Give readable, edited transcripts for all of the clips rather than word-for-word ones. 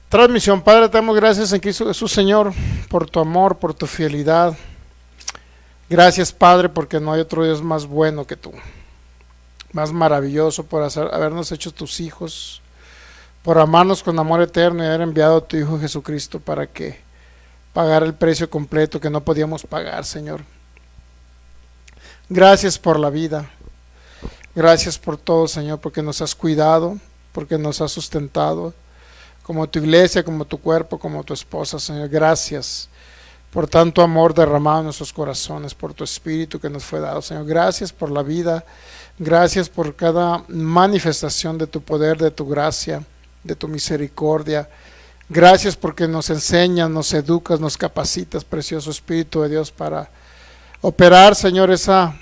Transmisión. Padre, te damos gracias en Cristo Jesús, Señor, por tu amor, por tu fidelidad. Gracias, Padre, porque no hay otro Dios más bueno que tú, más maravilloso por habernos hecho tus hijos, por amarnos con amor eterno y haber enviado a tu Hijo Jesucristo para que pagara el precio completo que no podíamos pagar, Señor. Gracias por la vida. Gracias por todo, Señor, porque nos has cuidado, porque nos has sustentado, como tu iglesia, como tu cuerpo, como tu esposa, Señor. Gracias por tanto amor derramado en nuestros corazones, por tu espíritu que nos fue dado, Señor. Gracias por la vida, gracias por cada manifestación de tu poder, de tu gracia, de tu misericordia. Gracias porque nos enseñas, nos educas, nos capacitas, precioso Espíritu de Dios, para operar, Señor, esa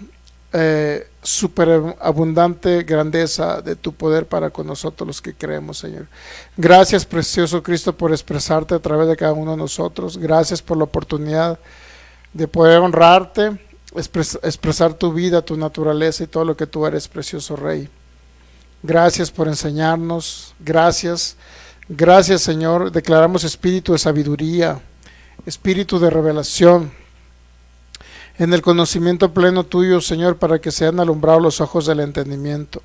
superabundante grandeza de tu poder para con nosotros los que creemos, Señor. Gracias, precioso Cristo, por expresarte a través de cada uno de nosotros. Gracias por la oportunidad de poder honrarte, expresar tu vida, tu naturaleza y todo lo que tú eres, precioso Rey. Gracias por enseñarnos. Gracias, Señor. Declaramos espíritu de sabiduría, espíritu de revelación, en el conocimiento pleno tuyo, Señor, para que sean alumbrados los ojos del entendimiento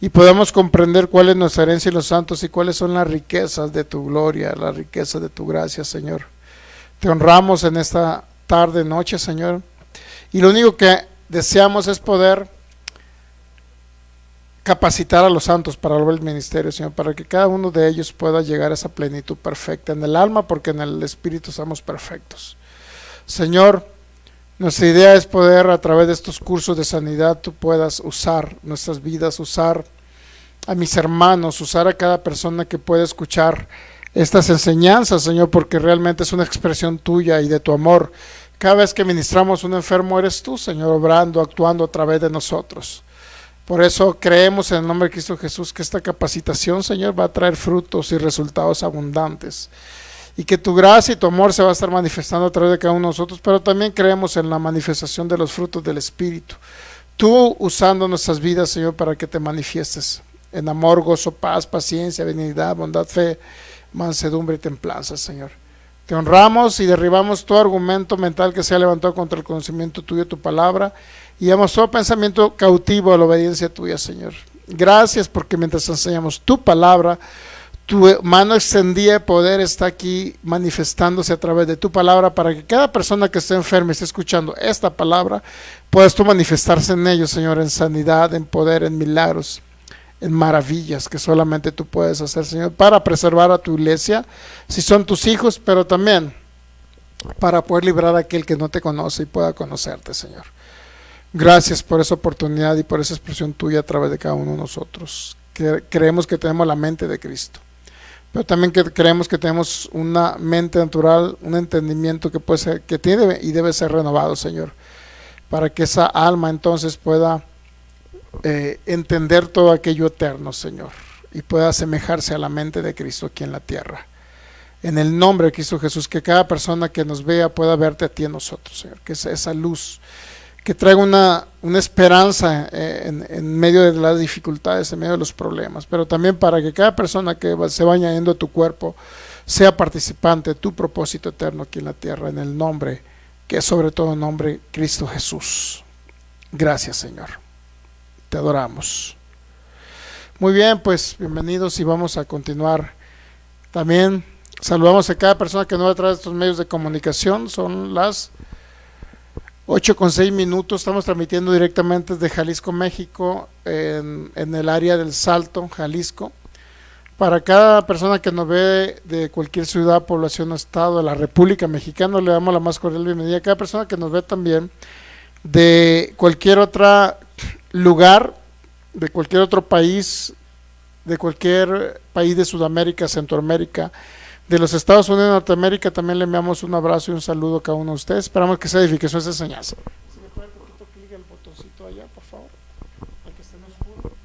y podamos comprender cuál es nuestra herencia en los santos y cuáles son las riquezas de tu gloria, las riquezas de tu gracia, Señor. Te honramos en esta tarde, noche, Señor, y lo único que deseamos es poder capacitar a los santos para el ministerio, Señor, para que cada uno de ellos pueda llegar a esa plenitud perfecta en el alma, porque en el espíritu somos perfectos. Señor, nuestra idea es poder, a través de estos cursos de sanidad, tú puedas usar nuestras vidas, usar a mis hermanos, usar a cada persona que pueda escuchar estas enseñanzas, Señor, porque realmente es una expresión tuya y de tu amor. Cada vez que ministramos a un enfermo eres tú, Señor, obrando, actuando a través de nosotros. Por eso creemos en el nombre de Cristo Jesús que esta capacitación, Señor, va a traer frutos y resultados abundantes, y que tu gracia y tu amor se va a estar manifestando a través de cada uno de nosotros, pero también creemos en la manifestación de los frutos del Espíritu. Tú usando nuestras vidas, Señor, para que te manifiestes en amor, gozo, paz, paciencia, benignidad, bondad, fe, mansedumbre y templanza, Señor. Te honramos y derribamos todo argumento mental que se ha levantado contra el conocimiento tuyo, tu palabra, y damos todo pensamiento cautivo a la obediencia tuya, Señor. Gracias porque mientras enseñamos tu palabra, tu mano extendida de poder está aquí manifestándose a través de tu palabra, para que cada persona que esté enferma y esté escuchando esta palabra, puedas tú manifestarse en ellos, Señor, en sanidad, en poder, en milagros, en maravillas que solamente tú puedes hacer, Señor, para preservar a tu iglesia, si son tus hijos, pero también para poder librar a aquel que no te conoce y pueda conocerte, Señor. Gracias por esa oportunidad y por esa expresión tuya a través de cada uno de nosotros. Creemos que tenemos la mente de Cristo, pero también que creemos que tenemos una mente natural, un entendimiento que puede ser, que tiene y debe ser renovado, Señor, para que esa alma entonces pueda entender todo aquello eterno, Señor, y pueda asemejarse a la mente de Cristo aquí en la tierra. En el nombre de Cristo Jesús, que cada persona que nos vea pueda verte a ti en nosotros, Señor, que esa luz que traiga una esperanza en medio de las dificultades, en medio de los problemas, pero también para que cada persona que se vaya yendo a tu cuerpo sea participante de tu propósito eterno aquí en la tierra, en el nombre, que es sobre todo nombre, Cristo Jesús. Gracias, Señor. Te adoramos. Muy bien, pues bienvenidos y vamos a continuar. También saludamos a cada persona que nos va a través de estos medios de comunicación. Son las 8:06. Estamos transmitiendo directamente desde Jalisco, México, en el área del Salto, Jalisco. Para cada persona que nos ve de cualquier ciudad, población o estado de la República Mexicana, le damos la más cordial bienvenida. Cada persona que nos ve también de cualquier otro lugar, de cualquier otro país, de cualquier país de Sudamérica, Centroamérica, de los Estados Unidos de Norteamérica, también le enviamos un abrazo y un saludo a cada uno de ustedes. Esperamos que sea edificación esa enseñanza. Si me puede poquito clic el botoncito allá, por favor, para que esté en oscuro.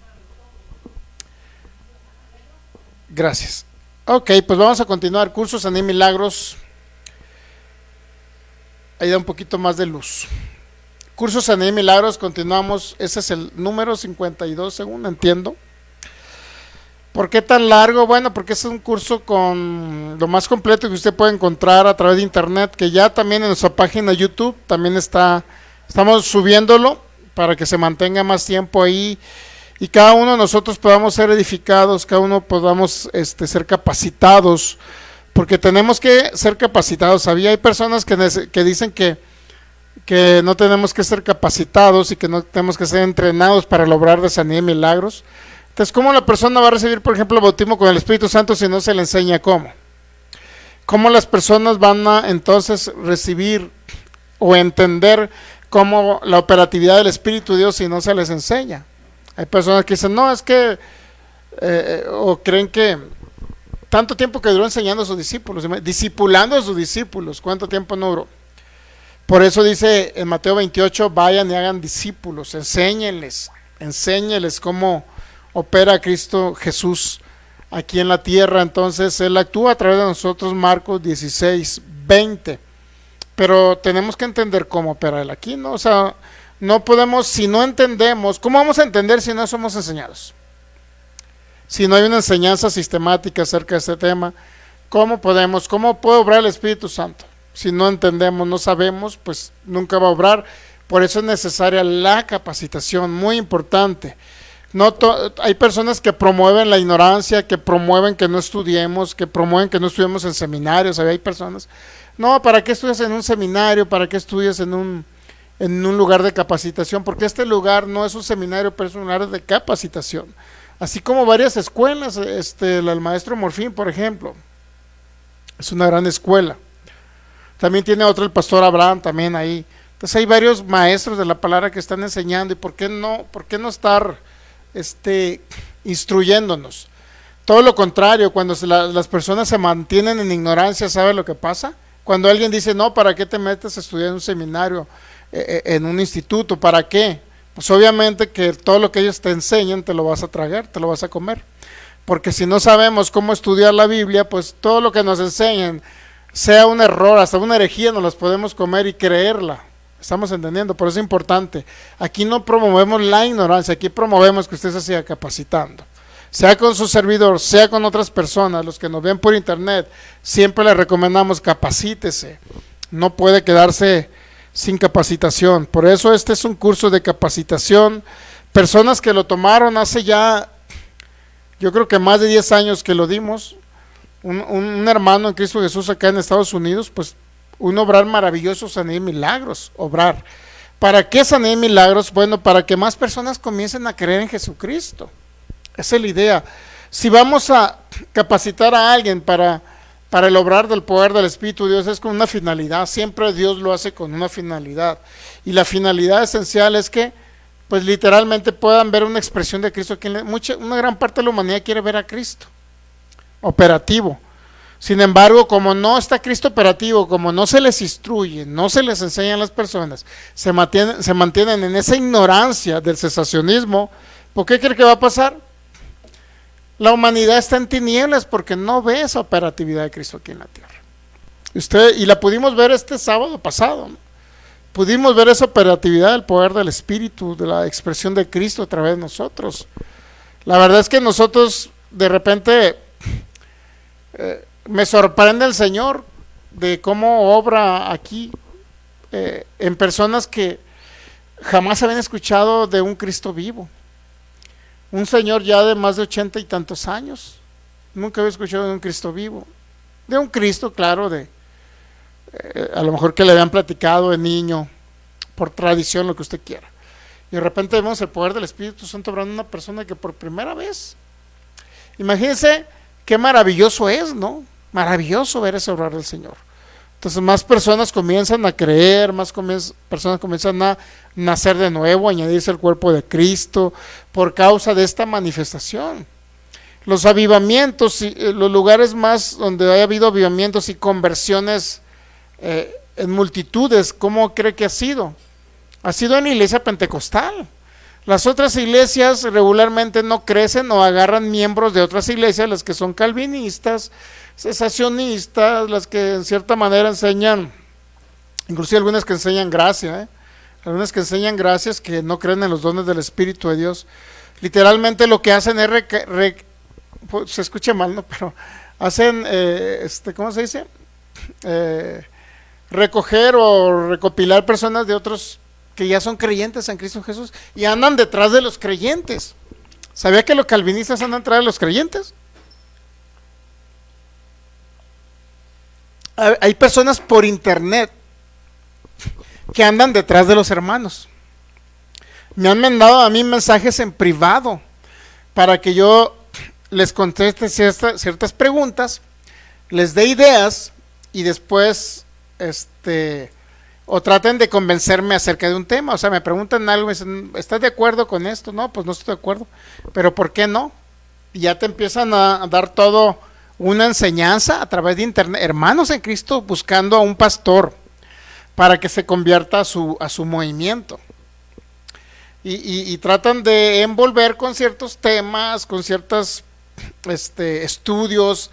Gracias. Ok, pues vamos a continuar. Cursos Sanidad y Milagros. Ahí da un poquito más de luz. Cursos Sanidad y Milagros, continuamos. Ese es el número 52, según entiendo. ¿Por qué tan largo? Bueno, porque es un curso con lo más completo que usted puede encontrar a través de internet, que ya también en nuestra página de YouTube también estamos subiéndolo para que se mantenga más tiempo ahí y cada uno de nosotros podamos ser edificados, cada uno podamos ser capacitados, porque tenemos que ser capacitados. Hay personas que dicen que no tenemos que ser capacitados y que no tenemos que ser entrenados para lograr de sanidad y milagros. Entonces, ¿cómo la persona va a recibir, por ejemplo, el bautismo con el Espíritu Santo si no se le enseña cómo? ¿Cómo las personas van a entonces recibir o entender cómo la operatividad del Espíritu de Dios si no se les enseña? Hay personas que dicen, no, es que, o creen que tanto tiempo que duró enseñando a sus discípulos, discipulando a sus discípulos, ¿cuánto tiempo no duró? Por eso dice en Mateo 28, vayan y hagan discípulos, enséñenles cómo opera Cristo Jesús aquí en la tierra. Entonces Él actúa a través de nosotros, Marcos 16, 20. Pero tenemos que entender cómo opera Él aquí, ¿no? O sea, no podemos, si no entendemos, ¿cómo vamos a entender si no somos enseñados? Si no hay una enseñanza sistemática acerca de este tema, ¿cómo puede obrar el Espíritu Santo? Si no entendemos, no sabemos, pues nunca va a obrar. Por eso es necesaria la capacitación, muy importante. Hay personas que promueven la ignorancia, que promueven que no estudiemos, que promueven que no estudiemos en seminarios. Hay personas, no, ¿para qué estudias en un seminario? ¿Para qué estudias en un lugar de capacitación? Porque este lugar no es un seminario, pero es un lugar de capacitación. Así como varias escuelas, el maestro Morfín, por ejemplo, es una gran escuela. También tiene otro, el pastor Abraham, también ahí. Entonces hay varios maestros de la palabra que están enseñando, y ¿por qué no estar instruyéndonos? Todo lo contrario, cuando las personas se mantienen en ignorancia, ¿sabe lo que pasa? Cuando alguien dice, no, ¿para qué te metes a estudiar en un seminario, en un instituto? ¿Para qué? Pues obviamente que todo lo que ellos te enseñan te lo vas a tragar, te lo vas a comer. Porque si no sabemos cómo estudiar la Biblia, pues todo lo que nos enseñan, sea un error, hasta una herejía, nos las podemos comer y creerla. Estamos entendiendo, por eso es importante. Aquí no promovemos la ignorancia, aquí promovemos que usted se siga capacitando. Sea con su servidor, sea con otras personas, los que nos ven por internet, siempre les recomendamos capacítese. No puede quedarse sin capacitación. Por eso este es un curso de capacitación. Personas que lo tomaron hace ya, yo creo que más de 10 años que lo dimos. Un hermano en Cristo Jesús acá en Estados Unidos, pues un obrar maravilloso, sanidad y milagros, obrar. ¿Para qué sanidad y milagros? Bueno, para que más personas comiencen a creer en Jesucristo. Esa es la idea. Si vamos a capacitar a alguien para el obrar del poder del Espíritu de Dios, es con una finalidad. Siempre Dios lo hace con una finalidad. Y la finalidad esencial es que, pues literalmente puedan ver una expresión de Cristo. Una gran parte de la humanidad quiere ver a Cristo operativo. Sin embargo, como no está Cristo operativo, como no se les instruye, no se les enseña a las personas, se mantienen en esa ignorancia del cesacionismo. ¿Por qué cree que va a pasar? La humanidad está en tinieblas porque no ve esa operatividad de Cristo aquí en la tierra. Y la pudimos ver este sábado pasado, ¿no? Pudimos ver esa operatividad del poder del Espíritu, de la expresión de Cristo a través de nosotros. La verdad es que nosotros de repente me sorprende el Señor de cómo obra aquí en personas que jamás habían escuchado de un Cristo vivo. Un Señor ya de más de 80 y tantos años, nunca había escuchado de un Cristo vivo, de un Cristo, claro, a lo mejor que le habían platicado de niño, por tradición, lo que usted quiera. Y de repente vemos el poder del Espíritu Santo obrando en una persona que por primera vez, imagínense qué maravilloso es, ¿no? Maravilloso ver ese obrar del Señor. Entonces más personas comienzan a creer, personas comienzan a nacer de nuevo, a añadirse al cuerpo de Cristo por causa de esta manifestación. Los avivamientos, los lugares más donde haya habido avivamientos y conversiones en multitudes, ¿cómo cree que ha sido? Ha sido en la iglesia pentecostal. Las otras iglesias regularmente no crecen o agarran miembros de otras iglesias, las que son calvinistas, cesacionistas, las que en cierta manera enseñan, inclusive algunas que enseñan gracia, algunas que enseñan gracias, que no creen en los dones del Espíritu de Dios. Literalmente lo que hacen es se escucha mal, ¿no? Pero hacen, ¿cómo se dice? Recoger o recopilar personas de otros que ya son creyentes en Cristo Jesús y andan detrás de los creyentes. ¿Sabía que los calvinistas andan detrás de los creyentes? Hay personas por internet que andan detrás de los hermanos. Me han mandado a mí mensajes en privado para que yo les conteste ciertas preguntas, les dé ideas y después o traten de convencerme acerca de un tema. O sea, me preguntan algo y me dicen, ¿estás de acuerdo con esto? No, pues no estoy de acuerdo. ¿Pero por qué no? Y ya te empiezan a dar todo una enseñanza a través de internet. Hermanos en Cristo buscando a un pastor para que se convierta a su movimiento. Y tratan de envolver con ciertos temas, con ciertos estudios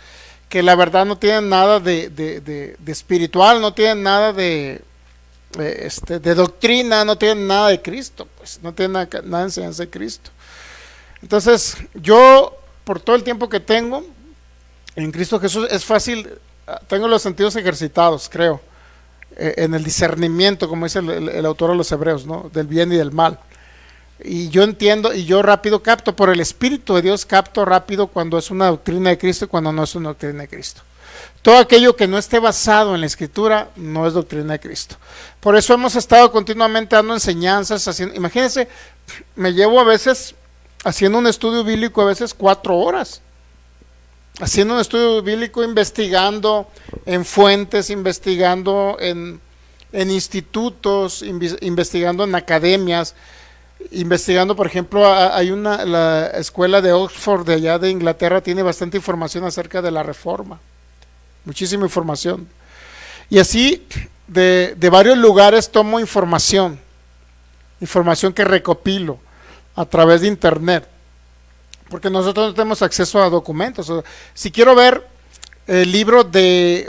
que la verdad no tienen nada de espiritual, no tienen nada de doctrina, no tienen nada de Cristo, pues no tienen nada de enseñanza de Cristo. Entonces yo, por todo el tiempo que tengo en Cristo Jesús, es fácil, tengo los sentidos ejercitados, creo, en el discernimiento, como dice el autor de los Hebreos, ¿no? Del bien y del mal. Y yo entiendo, y yo rápido capto, por el Espíritu de Dios capto rápido cuando es una doctrina de Cristo y cuando no es una doctrina de Cristo. Todo aquello que no esté basado en la Escritura no es doctrina de Cristo. Por eso hemos estado continuamente dando enseñanzas, imagínense, me llevo a veces haciendo un estudio bíblico, a veces 4 horas, haciendo un estudio bíblico, investigando en fuentes, investigando en institutos, investigando en academias, investigando, por ejemplo, la escuela de Oxford de allá de Inglaterra tiene bastante información acerca de la Reforma, muchísima información, y así de varios lugares tomo información que recopilo a través de internet, porque nosotros no tenemos acceso a documentos. O sea, si quiero ver el libro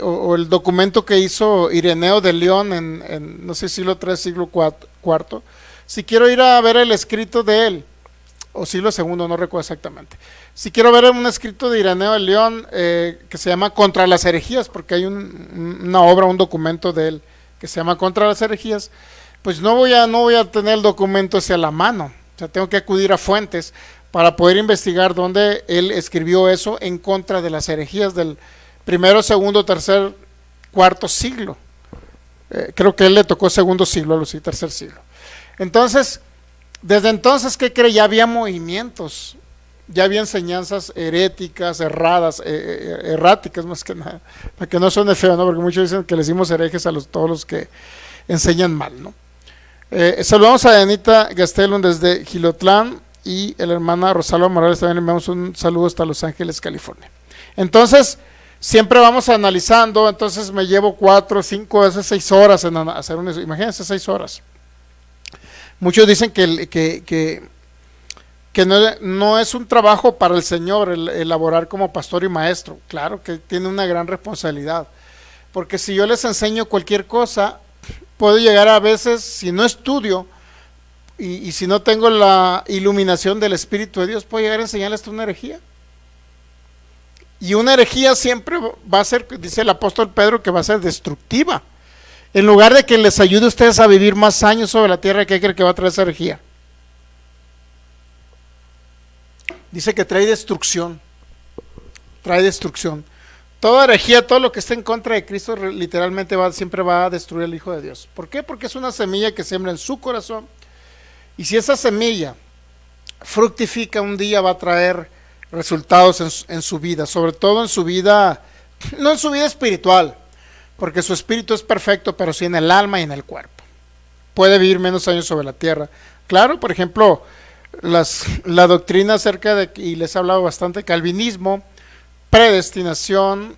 o el documento que hizo Ireneo de León en no sé, siglo III, siglo IV, si quiero ir a ver el escrito de él, o siglo II, no recuerdo exactamente, si quiero ver un escrito de Ireneo de León que se llama Contra las herejías, porque hay una obra, un documento de él que se llama Contra las herejías, pues no voy a tener el documento ese a la mano. O sea, tengo que acudir a fuentes para poder investigar dónde él escribió eso en contra de las herejías del primero, segundo, tercer, cuarto siglo. Creo que él le tocó segundo siglo, algo así, tercer siglo. Entonces, desde entonces, ¿qué cree? Ya había movimientos, ya había enseñanzas heréticas, erráticas más que nada, para que no suene feo, ¿no? Porque muchos dicen que le decimos herejes a todos los que enseñan mal, ¿no? Saludamos a Anita Gastelum desde Gilotlán y la hermana Rosalba Morales también le enviamos un saludo hasta Los Ángeles, California. Entonces, siempre vamos analizando, entonces me llevo 4, 5, a veces 6 horas en hacer imagínense 6 horas. Muchos dicen que no es un trabajo para el Señor el elaborar como pastor y maestro. Claro que tiene una gran responsabilidad, porque si yo les enseño cualquier cosa, puedo llegar a veces, si no estudio y si no tengo la iluminación del Espíritu de Dios, puedo llegar a enseñarles una herejía. Y una herejía siempre va a ser, dice el apóstol Pedro, que va a ser destructiva. En lugar de que les ayude a ustedes a vivir más años sobre la tierra, ¿qué cree que va a traer esa herejía? Dice que trae destrucción. Trae destrucción. Toda herejía, todo lo que esté en contra de Cristo, literalmente siempre va a destruir al Hijo de Dios. ¿Por qué? Porque es una semilla que siembra en su corazón. Y si esa semilla fructifica, un día va a traer resultados en su vida, sobre todo en su vida, no en su vida espiritual, porque su espíritu es perfecto, pero sí en el alma y en el cuerpo. Puede vivir menos años sobre la tierra. Claro, por ejemplo, la doctrina acerca de, y les he hablado bastante, calvinismo, predestinación,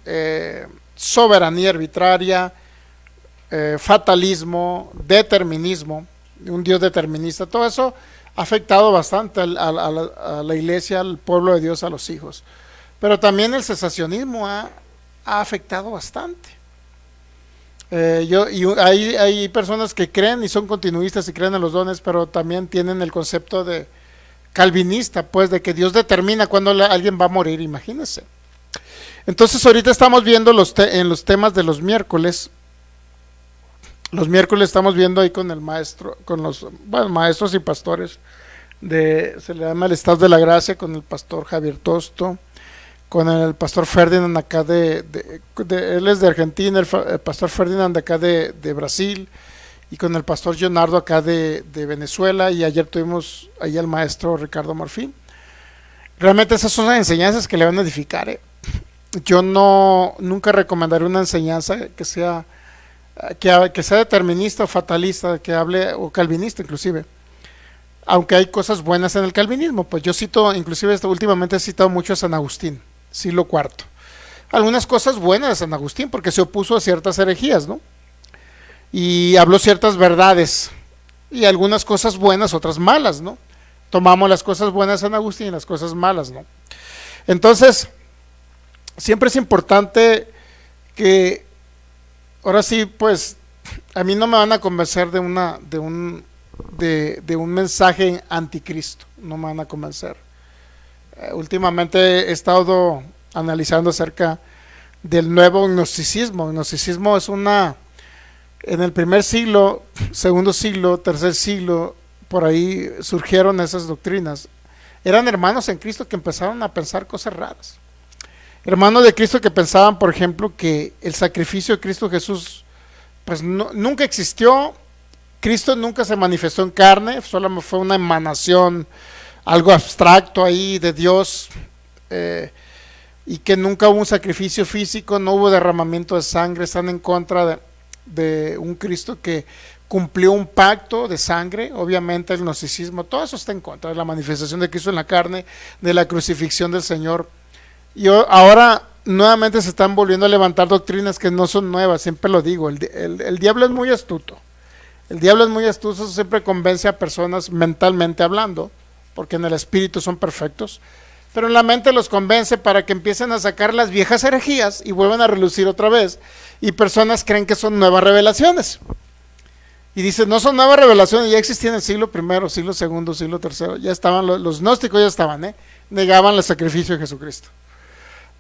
soberanía arbitraria, fatalismo, determinismo, un Dios determinista, todo eso ha afectado bastante a la iglesia, al pueblo de Dios, a los hijos. Pero también el cesacionismo ha afectado bastante. Hay personas que creen y son continuistas y creen en los dones, pero también tienen el concepto de calvinista, pues, de que Dios determina cuándo alguien va a morir, imagínense. Entonces ahorita estamos viendo en los temas de los miércoles. Los miércoles estamos viendo ahí con el maestro, con los maestros y pastores se le llama el Staff de la Gracia, con el pastor Javier Tosto, con el pastor Ferdinand acá él es de Argentina, el pastor Ferdinand de acá de Brasil, y con el pastor Leonardo acá de Venezuela, y ayer tuvimos ahí al maestro Ricardo Morfín. Realmente esas son las enseñanzas que le van a edificar. Yo nunca recomendaré una enseñanza que sea determinista o fatalista, que hable, o calvinista inclusive, aunque hay cosas buenas en el calvinismo. Pues yo cito, inclusive últimamente he citado mucho a San Agustín, siglo IV. Algunas cosas buenas de San Agustín, porque se opuso a ciertas herejías, ¿no? Y habló ciertas verdades, y algunas cosas buenas, otras malas, ¿no? Tomamos las cosas buenas de San Agustín y las cosas malas, ¿no? Entonces, siempre es importante que, ahora sí, pues, a mí no me van a convencer de un mensaje anticristo, no me van a convencer. Últimamente he estado analizando acerca del nuevo gnosticismo. El gnosticismo es en el primer siglo, segundo siglo, tercer siglo, por ahí surgieron esas doctrinas. Eran hermanos en Cristo que empezaron a pensar cosas raras. Hermanos de Cristo que pensaban, por ejemplo, que el sacrificio de Cristo Jesús pues nunca existió. Cristo nunca se manifestó en carne, solo fue una emanación, algo abstracto ahí de Dios, y que nunca hubo un sacrificio físico, no hubo derramamiento de sangre. Están en contra de un Cristo que cumplió un pacto de sangre. Obviamente el gnosticismo, todo eso está en contra de la manifestación de Cristo en la carne, de la crucifixión del Señor. Y ahora nuevamente se están volviendo a levantar doctrinas que no son nuevas, siempre lo digo, el diablo es muy astuto. El diablo es muy astuto, siempre convence a personas mentalmente hablando, porque en el espíritu son perfectos, pero en la mente los convence para que empiecen a sacar las viejas herejías y vuelvan a relucir otra vez, y personas creen que son nuevas revelaciones. Y dicen, no son nuevas revelaciones, ya existían en el siglo I, siglo II, siglo III, ya estaban, los gnósticos ya estaban, negaban el sacrificio de Jesucristo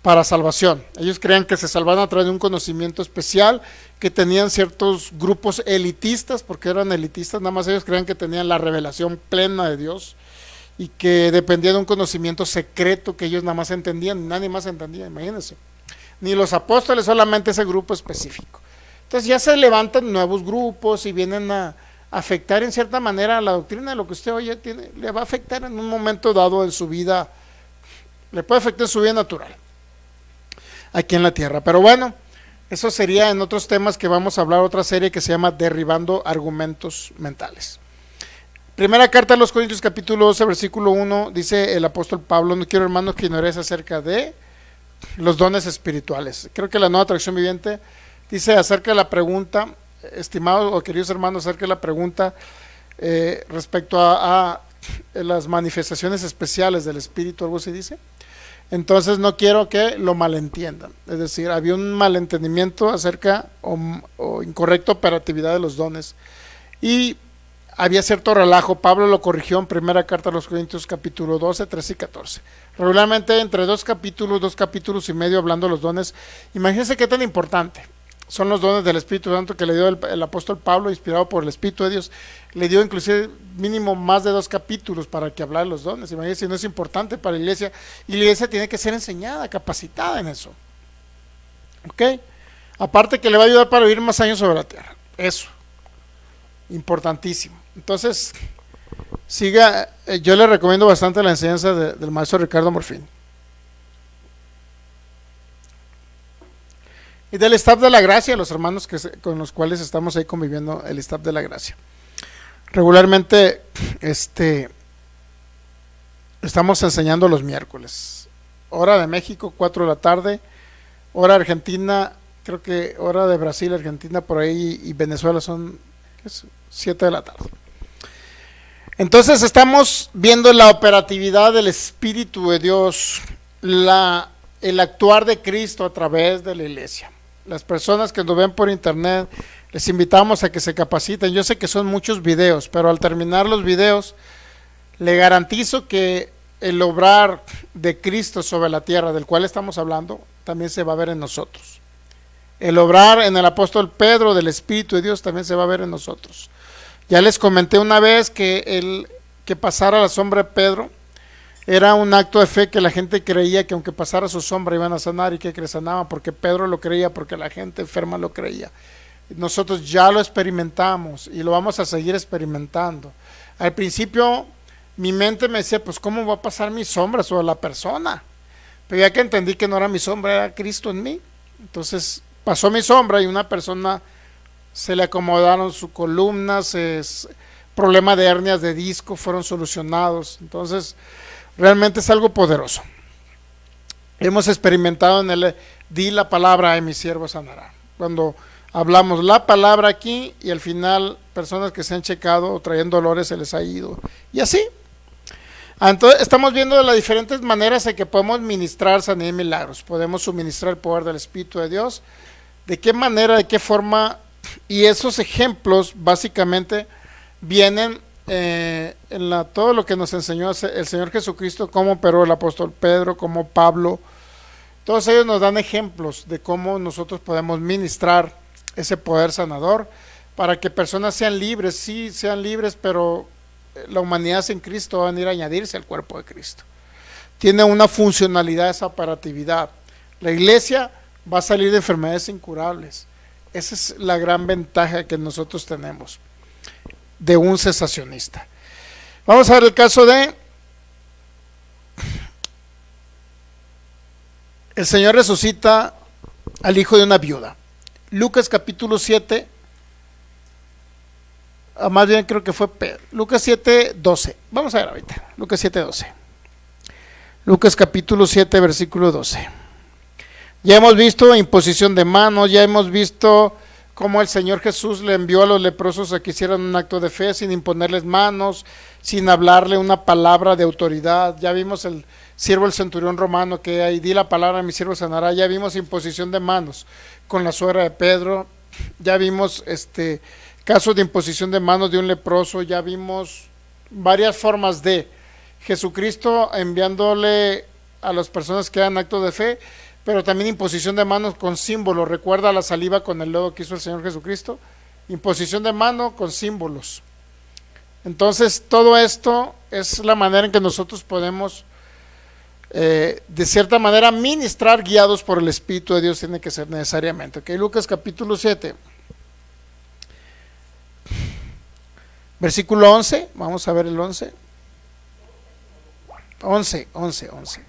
para salvación. Ellos creían que se salvaban a través de un conocimiento especial, que tenían ciertos grupos elitistas, porque eran elitistas, nada más ellos creían que tenían la revelación plena de Dios, y que dependía de un conocimiento secreto que ellos nada más entendían, nadie más entendía, imagínense. Ni los apóstoles, solamente ese grupo específico. Entonces ya se levantan nuevos grupos y vienen a afectar en cierta manera la doctrina de lo que usted oye, le va a afectar en un momento dado en su vida, le puede afectar en su vida natural aquí en la tierra. Pero bueno, eso sería en otros temas que vamos a hablar, otra serie que se llama Derribando Argumentos Mentales. Primera carta a los Corintios, capítulo 12, versículo 1, dice el apóstol Pablo: no quiero, hermanos, que ignoréis acerca de los dones espirituales. Creo que la Nueva Traducción Viviente dice acerca de la pregunta, estimados o queridos hermanos, acerca de la pregunta respecto a las manifestaciones especiales del Espíritu, algo así dice. Entonces no quiero que lo malentiendan, es decir, había un malentendimiento acerca o incorrecta operatividad de los dones, y había cierto relajo. Pablo lo corrigió en primera carta a los Corintios, capítulo 12, 13 y 14. Regularmente entre dos capítulos y medio hablando de los dones. Imagínense qué tan importante son los dones del Espíritu Santo que le dio el apóstol Pablo, inspirado por el Espíritu de Dios. Le dio inclusive mínimo más de 2 capítulos para que hablara de los dones. Imagínense, no es importante para la iglesia, y la iglesia tiene que ser enseñada, capacitada en eso. ¿Ok? Aparte que le va a ayudar para vivir más años sobre la tierra. Eso, importantísimo. Entonces, yo le recomiendo bastante la enseñanza del maestro Ricardo Morfín. Y del Staff de la Gracia, los hermanos con los cuales estamos ahí conviviendo, el Staff de la Gracia. Regularmente estamos enseñando los miércoles. Hora de México, 4 de la tarde. Hora Argentina, creo que hora de Brasil, Argentina, por ahí, y Venezuela son 7 de la tarde. Entonces estamos viendo la operatividad del Espíritu de Dios, el actuar de Cristo a través de la iglesia. Las personas que nos ven por internet, les invitamos a que se capaciten. Yo sé que son muchos videos, pero al terminar los videos Le garantizo que el obrar de Cristo sobre la tierra, del cual estamos hablando, también se va a ver en nosotros. El obrar en el apóstol Pedro del Espíritu de Dios también se va a ver en nosotros. Ya les comenté una vez que que pasara la sombra de Pedro era un acto de fe, que la gente creía que aunque pasara su sombra iban a sanar, y que sanaban, porque Pedro lo creía, porque la gente enferma lo creía. Nosotros ya lo experimentamos y lo vamos a seguir experimentando. Al principio mi mente me decía, pues ¿cómo va a pasar mi sombra sobre la persona? Pero ya que entendí que no era mi sombra, era Cristo en mí, entonces pasó mi sombra y una persona se le acomodaron su columna, problemas de hernias de disco fueron solucionados. Entonces realmente es algo poderoso. Hemos experimentado en el di la palabra y mi siervo sanará. Cuando hablamos la palabra aquí y al final personas que se han checado o traían dolores se les ha ido. Y así. Entonces estamos viendo las diferentes maneras en que podemos ministrar sanidad y milagros. Podemos suministrar el poder del Espíritu de Dios. ¿De qué manera, de qué forma? Y esos ejemplos básicamente vienen en todo lo que nos enseñó el Señor Jesucristo, cómo operó el apóstol Pedro, como Pablo. Todos ellos nos dan ejemplos de cómo nosotros podemos ministrar ese poder sanador para que personas sean libres. Sí, sean libres, pero la humanidad sin Cristo va a venir a añadirse al cuerpo de Cristo. Tiene una funcionalidad esa operatividad. La iglesia va a salir de enfermedades incurables. Esa es la gran ventaja que nosotros tenemos de un cesacionista. Vamos a ver el caso de el Señor resucita al hijo de una viuda. Lucas capítulo 7, más bien creo que fue Pedro. Lucas 7, 12. Vamos a ver ahorita. Lucas 7, 12. Lucas capítulo 7, versículo 12. Ya hemos visto imposición de manos, ya hemos visto cómo el Señor Jesús le envió a los leprosos a que hicieran un acto de fe sin imponerles manos, sin hablarle una palabra de autoridad. Ya vimos el siervo del centurión romano que ahí di la palabra a mi siervo sanará. Ya vimos imposición de manos con la suegra de Pedro. Ya vimos casos de imposición de manos de un leproso. Ya vimos varias formas de Jesucristo enviándole a las personas que hagan acto de fe, pero también imposición de manos con símbolos. Recuerda la saliva con el lodo que hizo el Señor Jesucristo. Imposición de mano con símbolos. Entonces todo esto es la manera en que nosotros podemos de cierta manera ministrar guiados por el Espíritu de Dios. Tiene que ser necesariamente. Okay, Lucas capítulo 7 versículo 11. Vamos a ver el 11,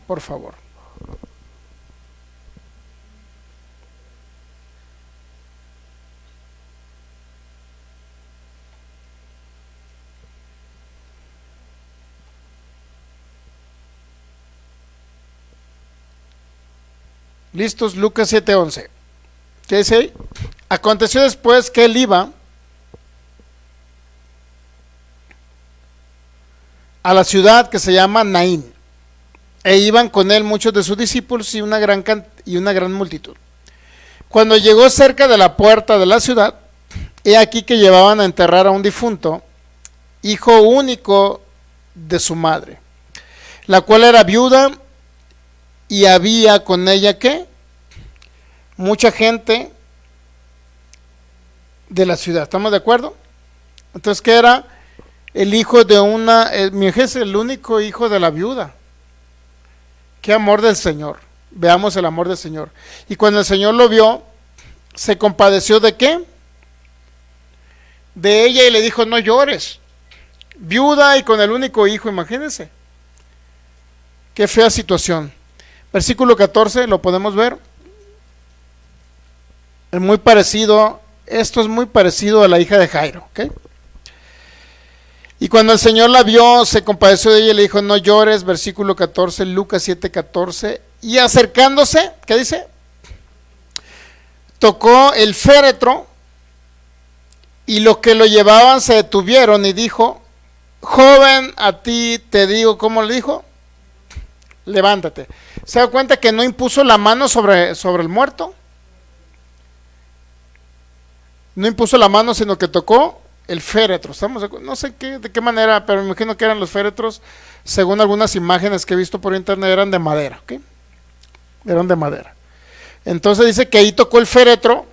por favor. ¿Listos? Lucas 7:11. ¿Qué dice ahí? Aconteció después que él iba a la ciudad que se llama Naín, e iban con él muchos de sus discípulos y una gran multitud. Cuando llegó cerca de la puerta de la ciudad, he aquí que llevaban a enterrar a un difunto, hijo único de su madre, la cual era viuda, y había con ella ¿qué? Mucha gente de la ciudad. ¿Estamos de acuerdo? Entonces, ¿qué era? El hijo de mi hija es el único hijo de la viuda. Qué amor del Señor. Veamos el amor del Señor. Y cuando el Señor lo vio, se compadeció ¿de qué? De ella, y le dijo: no llores. Viuda y con el único hijo, imagínense. Qué fea situación. Versículo 14, lo podemos ver. Es muy parecido, esto es muy parecido a la hija de Jairo, ¿ok? Y cuando el Señor la vio, se compadeció de ella y le dijo: no llores. Versículo 14, Lucas 7:14. Y acercándose, ¿qué dice? Tocó el féretro, y los que lo llevaban se detuvieron, y dijo: joven, a ti te digo. ¿Cómo le dijo? Levántate. ¿Se da cuenta que no impuso la mano sobre el muerto? No impuso la mano, sino que tocó el féretro, no sé de qué manera, pero me imagino que eran los féretros, según algunas imágenes que he visto por internet, eran de madera, ¿ok? Eran de madera. Entonces dice que ahí tocó el féretro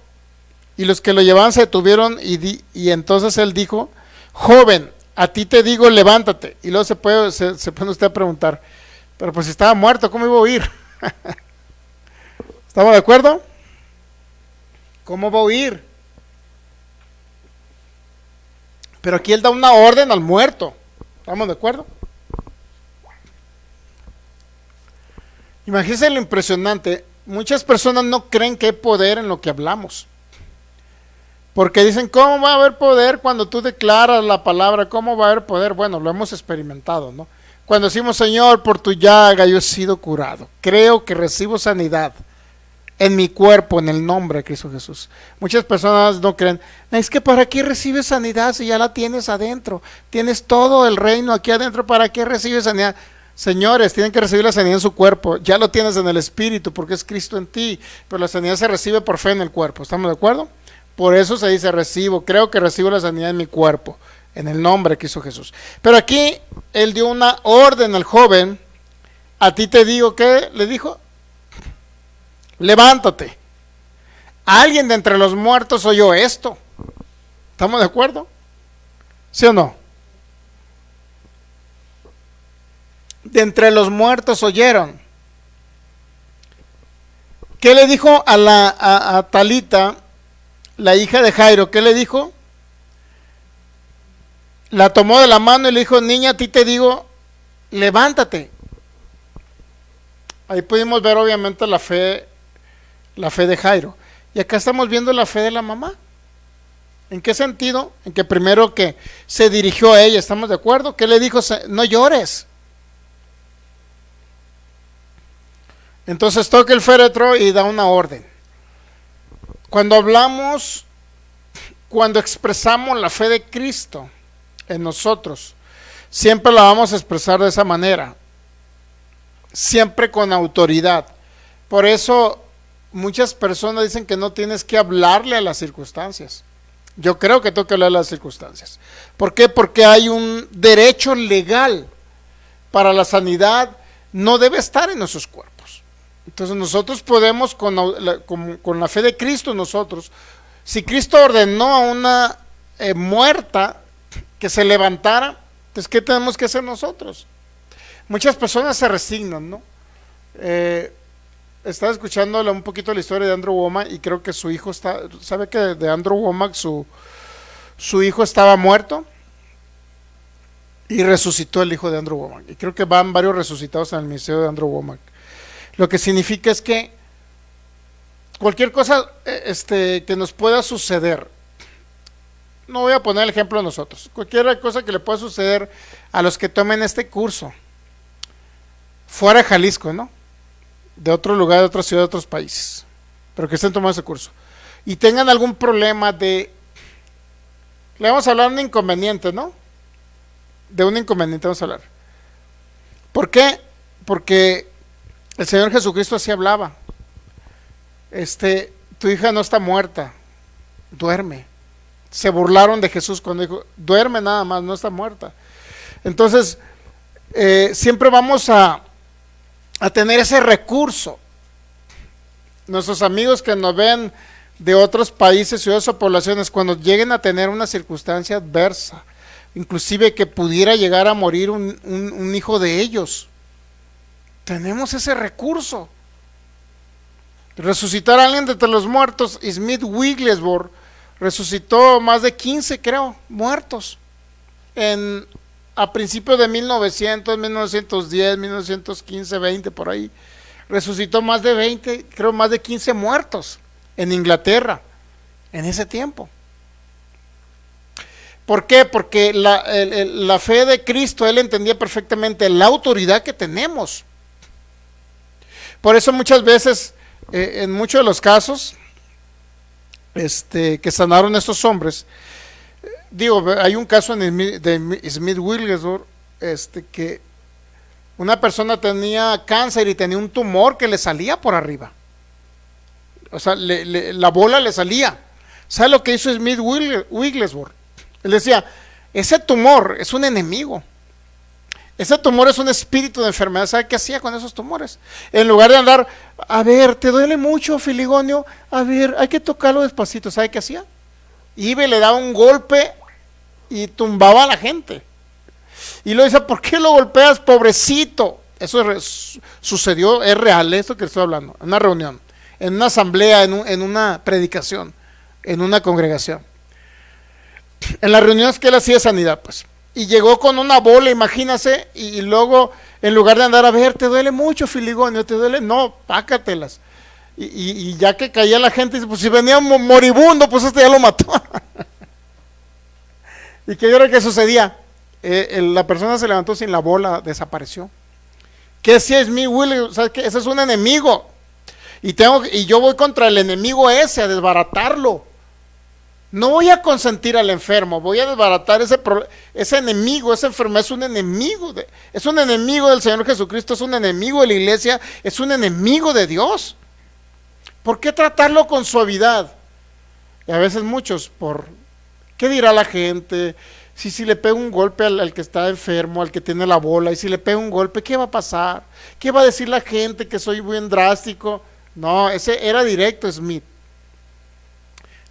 y los que lo llevaban se detuvieron y entonces él dijo, joven, a ti te digo, levántate. Y luego se pone usted a preguntar, pero pues si estaba muerto, ¿cómo iba a oír? ¿Estamos de acuerdo? ¿Cómo va a oír? Pero aquí él da una orden al muerto. ¿Estamos de acuerdo? Imagínense lo impresionante. Muchas personas no creen que hay poder en lo que hablamos. Porque dicen, ¿cómo va a haber poder cuando tú declaras la palabra? ¿Cómo va a haber poder? Bueno, lo hemos experimentado, ¿no? Cuando decimos, Señor, por tu llaga yo he sido curado. Creo que recibo sanidad en mi cuerpo, en el nombre de Cristo Jesús. Muchas personas no creen, es que ¿para qué recibes sanidad si ya la tienes adentro? Tienes todo el reino aquí adentro, ¿para qué recibes sanidad? Señores, tienen que recibir la sanidad en su cuerpo, ya lo tienes en el espíritu porque es Cristo en ti, pero la sanidad se recibe por fe en el cuerpo, ¿estamos de acuerdo? Por eso se dice creo que recibo la sanidad en mi cuerpo, en el nombre de Cristo Jesús. Pero aquí él dio una orden al joven, a ti te digo, ¿qué le dijo? Levántate. Alguien de entre los muertos oyó esto. ¿Estamos de acuerdo? ¿Sí o no? De entre los muertos oyeron. ¿Qué le dijo a Talita, la hija de Jairo? ¿Qué le dijo? La tomó de la mano y le dijo, niña, a ti te digo, levántate. Ahí pudimos ver obviamente la fe de Jairo. Y acá estamos viendo la fe de la mamá. ¿En qué sentido? En que primero que se dirigió a ella, ¿estamos de acuerdo? ¿Qué le dijo? No llores. Entonces toca el féretro y da una orden. Cuando hablamos, cuando expresamos la fe de Cristo en nosotros, siempre la vamos a expresar de esa manera, siempre con autoridad. Por eso muchas personas dicen que no tienes que hablarle a las circunstancias. Yo creo que tengo que hablarle a las circunstancias. ¿Por qué? Porque hay un derecho legal para la sanidad, no debe estar en nuestros cuerpos. Entonces nosotros podemos con la fe de Cristo nosotros, si Cristo ordenó a una muerta que se levantara, entonces ¿qué tenemos que hacer nosotros? Muchas personas se resignan, ¿no? Estaba escuchando un poquito la historia de Andrew Wommack y creo que su hijo ¿sabe que de Andrew Wommack su hijo estaba muerto? Y resucitó el hijo de Andrew Wommack. Y creo que van varios resucitados en el ministerio de Andrew Wommack. Lo que significa es que cualquier cosa que nos pueda suceder, no voy a poner el ejemplo de nosotros, cualquier cosa que le pueda suceder a los que tomen este curso, fuera de Jalisco, ¿no? De otro lugar, de otra ciudad, de otros países, pero que estén tomando ese curso, y tengan algún problema le vamos a hablar de un inconveniente, ¿no? De un inconveniente vamos a hablar. ¿Por qué? Porque el Señor Jesucristo así hablaba. Tu hija no está muerta, duerme. Se burlaron de Jesús cuando dijo, duerme nada más, no está muerta. Entonces, siempre vamos a tener ese recurso. Nuestros amigos que nos ven de otros países, ciudades o poblaciones, cuando lleguen a tener una circunstancia adversa, inclusive que pudiera llegar a morir un hijo de ellos, tenemos ese recurso. Resucitar a alguien de entre los muertos. Smith Wigglesworth resucitó más de 15, creo, muertos a principios de 1900, 1910, 1915, 20, por ahí. Resucitó más de 20, creo más de 15 muertos en Inglaterra en ese tiempo. ¿Por qué? Porque la fe de Cristo, él entendía perfectamente la autoridad que tenemos. Por eso muchas veces, en muchos de los casos que sanaron estos hombres, hay un caso de Smith Wigglesworth, que una persona tenía cáncer y tenía un tumor que le salía por arriba. O sea, la bola le salía. ¿Sabe lo que hizo Smith Wigglesworth? Él decía, ese tumor es un enemigo. Ese tumor es un espíritu de enfermedad. ¿Sabe qué hacía con esos tumores? En lugar de andar, a ver, ¿te duele mucho, Filigonio? A ver, hay que tocarlo despacito. ¿Sabe qué hacía? Iba y le daba un golpe y tumbaba a la gente. Y luego dice, ¿por qué lo golpeas, pobrecito? Eso sucedió, es real, esto que estoy hablando, en una reunión, en una asamblea, en una predicación, en una congregación. En las reuniones que él hacía de sanidad, pues. Y llegó con una bola, imagínase, y luego, en lugar de andar a ver, ¿te duele mucho, Filigonio? ¿Te duele? No, pácatelas. Y ya que caía la gente, pues si venía moribundo, pues este ya lo mató. ¿Y qué era que sucedía? La persona se levantó sin la bola, desapareció. ¿Qué si es mi Willy? ¿Sabes qué? Ese es un enemigo. Y yo voy contra el enemigo ese, a desbaratarlo. No voy a consentir al enfermo, voy a desbaratar ese enemigo, esa enfermedad es un enemigo, es un enemigo del Señor Jesucristo, es un enemigo de la iglesia, es un enemigo de Dios. ¿Por qué tratarlo con suavidad? Y a veces muchos, ¿qué dirá la gente? Si le pego un golpe al que está enfermo, al que tiene la bola, y si le pego un golpe, ¿qué va a pasar? ¿Qué va a decir la gente? Que soy bien drástico. No, ese era directo, Smith.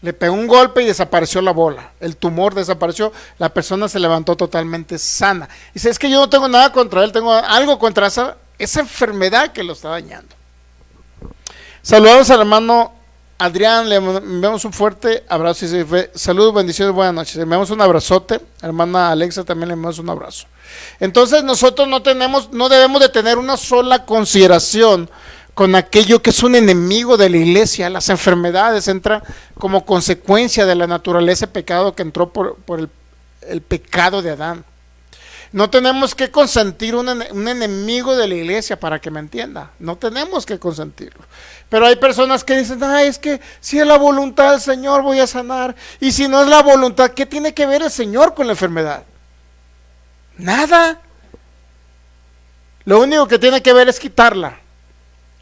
Le pegó un golpe y desapareció la bola. El tumor desapareció. La persona se levantó totalmente sana. Dice, es que yo no tengo nada contra él, tengo algo contra esa enfermedad que lo está dañando. Saludamos al hermano Adrián, le enviamos un fuerte abrazo. Saludos, bendiciones, buenas noches. Le enviamos un abrazote. Hermana Alexa, también le enviamos un abrazo. Entonces nosotros no debemos de tener una sola consideración con aquello que es un enemigo de la iglesia. Las enfermedades entran como consecuencia de la naturaleza de pecado que entró por el pecado de Adán. No tenemos que consentir un enemigo de la iglesia, para que me entienda. No tenemos que consentirlo. Pero hay personas que dicen, es que si es la voluntad del Señor voy a sanar. Y si no es la voluntad, ¿qué tiene que ver el Señor con la enfermedad? Nada. Lo único que tiene que ver es quitarla.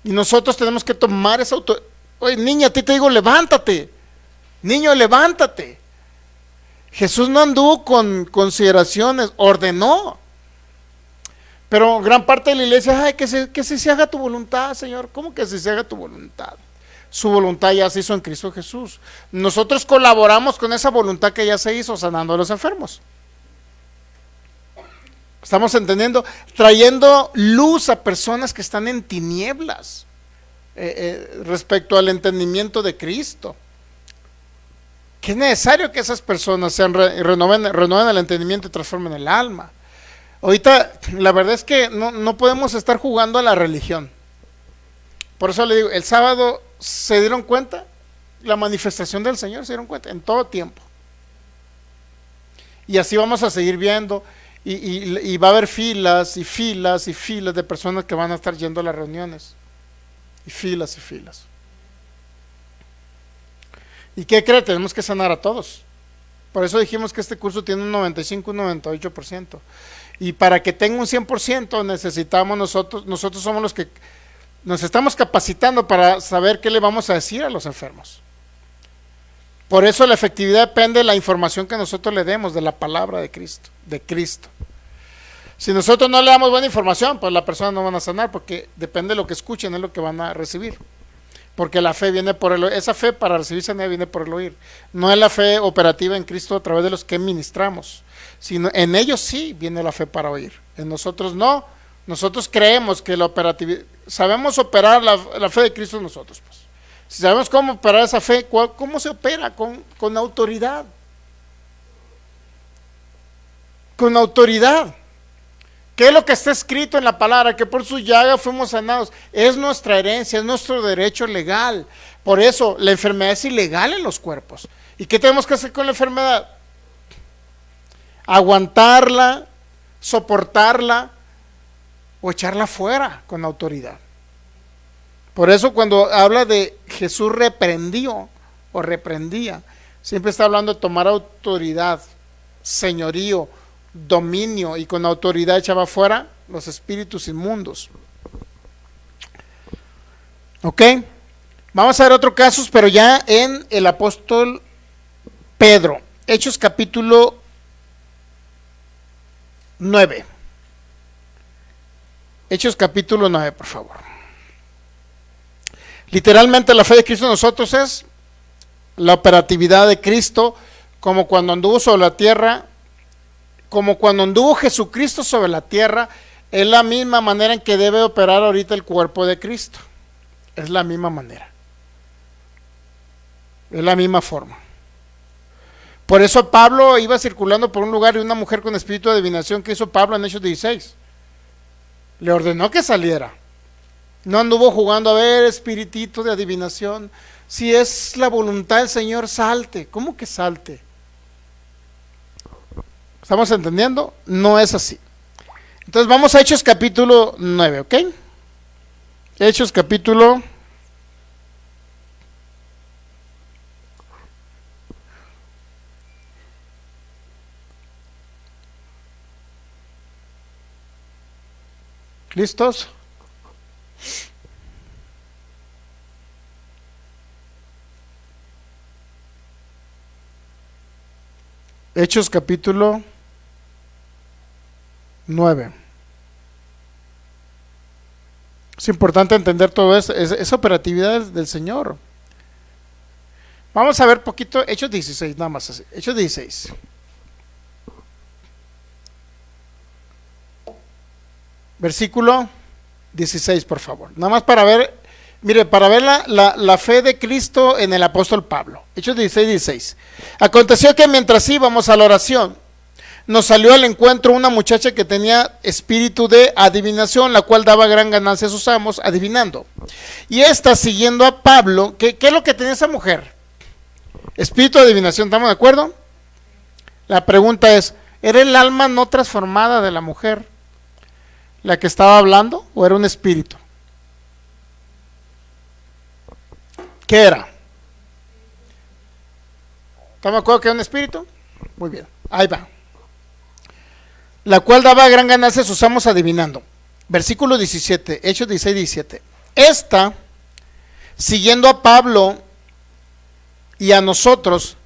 Y nosotros tenemos que tomar esa autoridad. Oye, niña, a ti te digo, levántate. Niño, levántate. Jesús no anduvo con consideraciones, ordenó. Pero gran parte de la iglesia, que se haga tu voluntad, Señor. ¿Cómo que se haga tu voluntad? Su voluntad ya se hizo en Cristo Jesús. Nosotros colaboramos con esa voluntad que ya se hizo, sanando a los enfermos. Estamos entendiendo, trayendo luz a personas que están en tinieblas respecto al entendimiento de Cristo. Que es necesario que esas personas renueven el entendimiento y transformen el alma. Ahorita, la verdad es que no podemos estar jugando a la religión. Por eso le digo, el sábado se dieron cuenta, la manifestación del Señor se dieron cuenta, en todo tiempo. Y así vamos a seguir viendo. Y va a haber filas y filas y filas de personas que van a estar yendo a las reuniones. Y filas y filas. ¿Y qué cree? Tenemos que sanar a todos. Por eso dijimos que este curso tiene un 95, un 98%. Y para que tenga un 100% necesitamos nosotros somos los que nos estamos capacitando para saber qué le vamos a decir a los enfermos. Por eso la efectividad depende de la información que nosotros le demos de la palabra de Cristo, Si nosotros no le damos buena información, pues la persona no van a sanar, porque depende de lo que escuchen, es lo que van a recibir. Porque la fe viene por el oír. Esa fe para recibir sanidad viene por el oír. No es la fe operativa en Cristo a través de los que ministramos, sino en ellos sí viene la fe para oír. En nosotros no. Nosotros creemos que la operatividad, sabemos operar la fe de Cristo en nosotros, pues. Si sabemos cómo operar esa fe, ¿cómo se opera? Con autoridad. Con autoridad. ¿Qué es lo que está escrito en la palabra? Que por su llaga fuimos sanados. Es nuestra herencia, es nuestro derecho legal. Por eso la enfermedad es ilegal en los cuerpos. ¿Y qué tenemos que hacer con la enfermedad? Aguantarla, soportarla o echarla fuera con autoridad. Por eso cuando habla de Jesús reprendió o reprendía, siempre está hablando de tomar autoridad, señorío, dominio, y con autoridad echaba fuera los espíritus inmundos. Ok, vamos a ver otros casos, pero ya en el apóstol Pedro. Hechos capítulo 9. Hechos capítulo 9, por favor. Literalmente la fe de Cristo en nosotros es la operatividad de Cristo, como cuando anduvo sobre la tierra, como cuando anduvo Jesucristo sobre la tierra, es la misma manera en que debe operar ahorita el cuerpo de Cristo. Es la misma manera. Es la misma forma. Por eso Pablo iba circulando por un lugar y una mujer con espíritu de adivinación, que hizo Pablo en Hechos 16. Le ordenó que saliera. No anduvo jugando a ver espiritito de adivinación. Si es la voluntad del Señor, salte. ¿Cómo que salte? ¿Estamos entendiendo? No es así. Entonces vamos a Hechos capítulo 9, ¿ok? Hechos capítulo 9. ¿Listos? Hechos capítulo 9. Es importante entender todo eso, es operatividad del Señor. Vamos a ver poquito, Hechos 16, nada más así. Hechos 16. Versículo 16, por favor. Nada más para ver, mire, para ver la fe de Cristo en el apóstol Pablo. Hechos 16, 16. Aconteció que mientras íbamos a la oración, nos salió al encuentro una muchacha que tenía espíritu de adivinación, la cual daba gran ganancia a sus amos adivinando. Y esta, siguiendo a Pablo, ¿qué es lo que tenía esa mujer? Espíritu de adivinación, ¿estamos de acuerdo? La pregunta es, ¿era el alma no transformada de la mujer la que estaba hablando o era un espíritu? ¿Qué era? ¿Estamos de acuerdo que era un espíritu? Muy bien, ahí va. La cual daba gran ganancia a sus amos adivinando. Versículo 17, Hechos 16, 17. Esta, siguiendo a Pablo y a nosotros,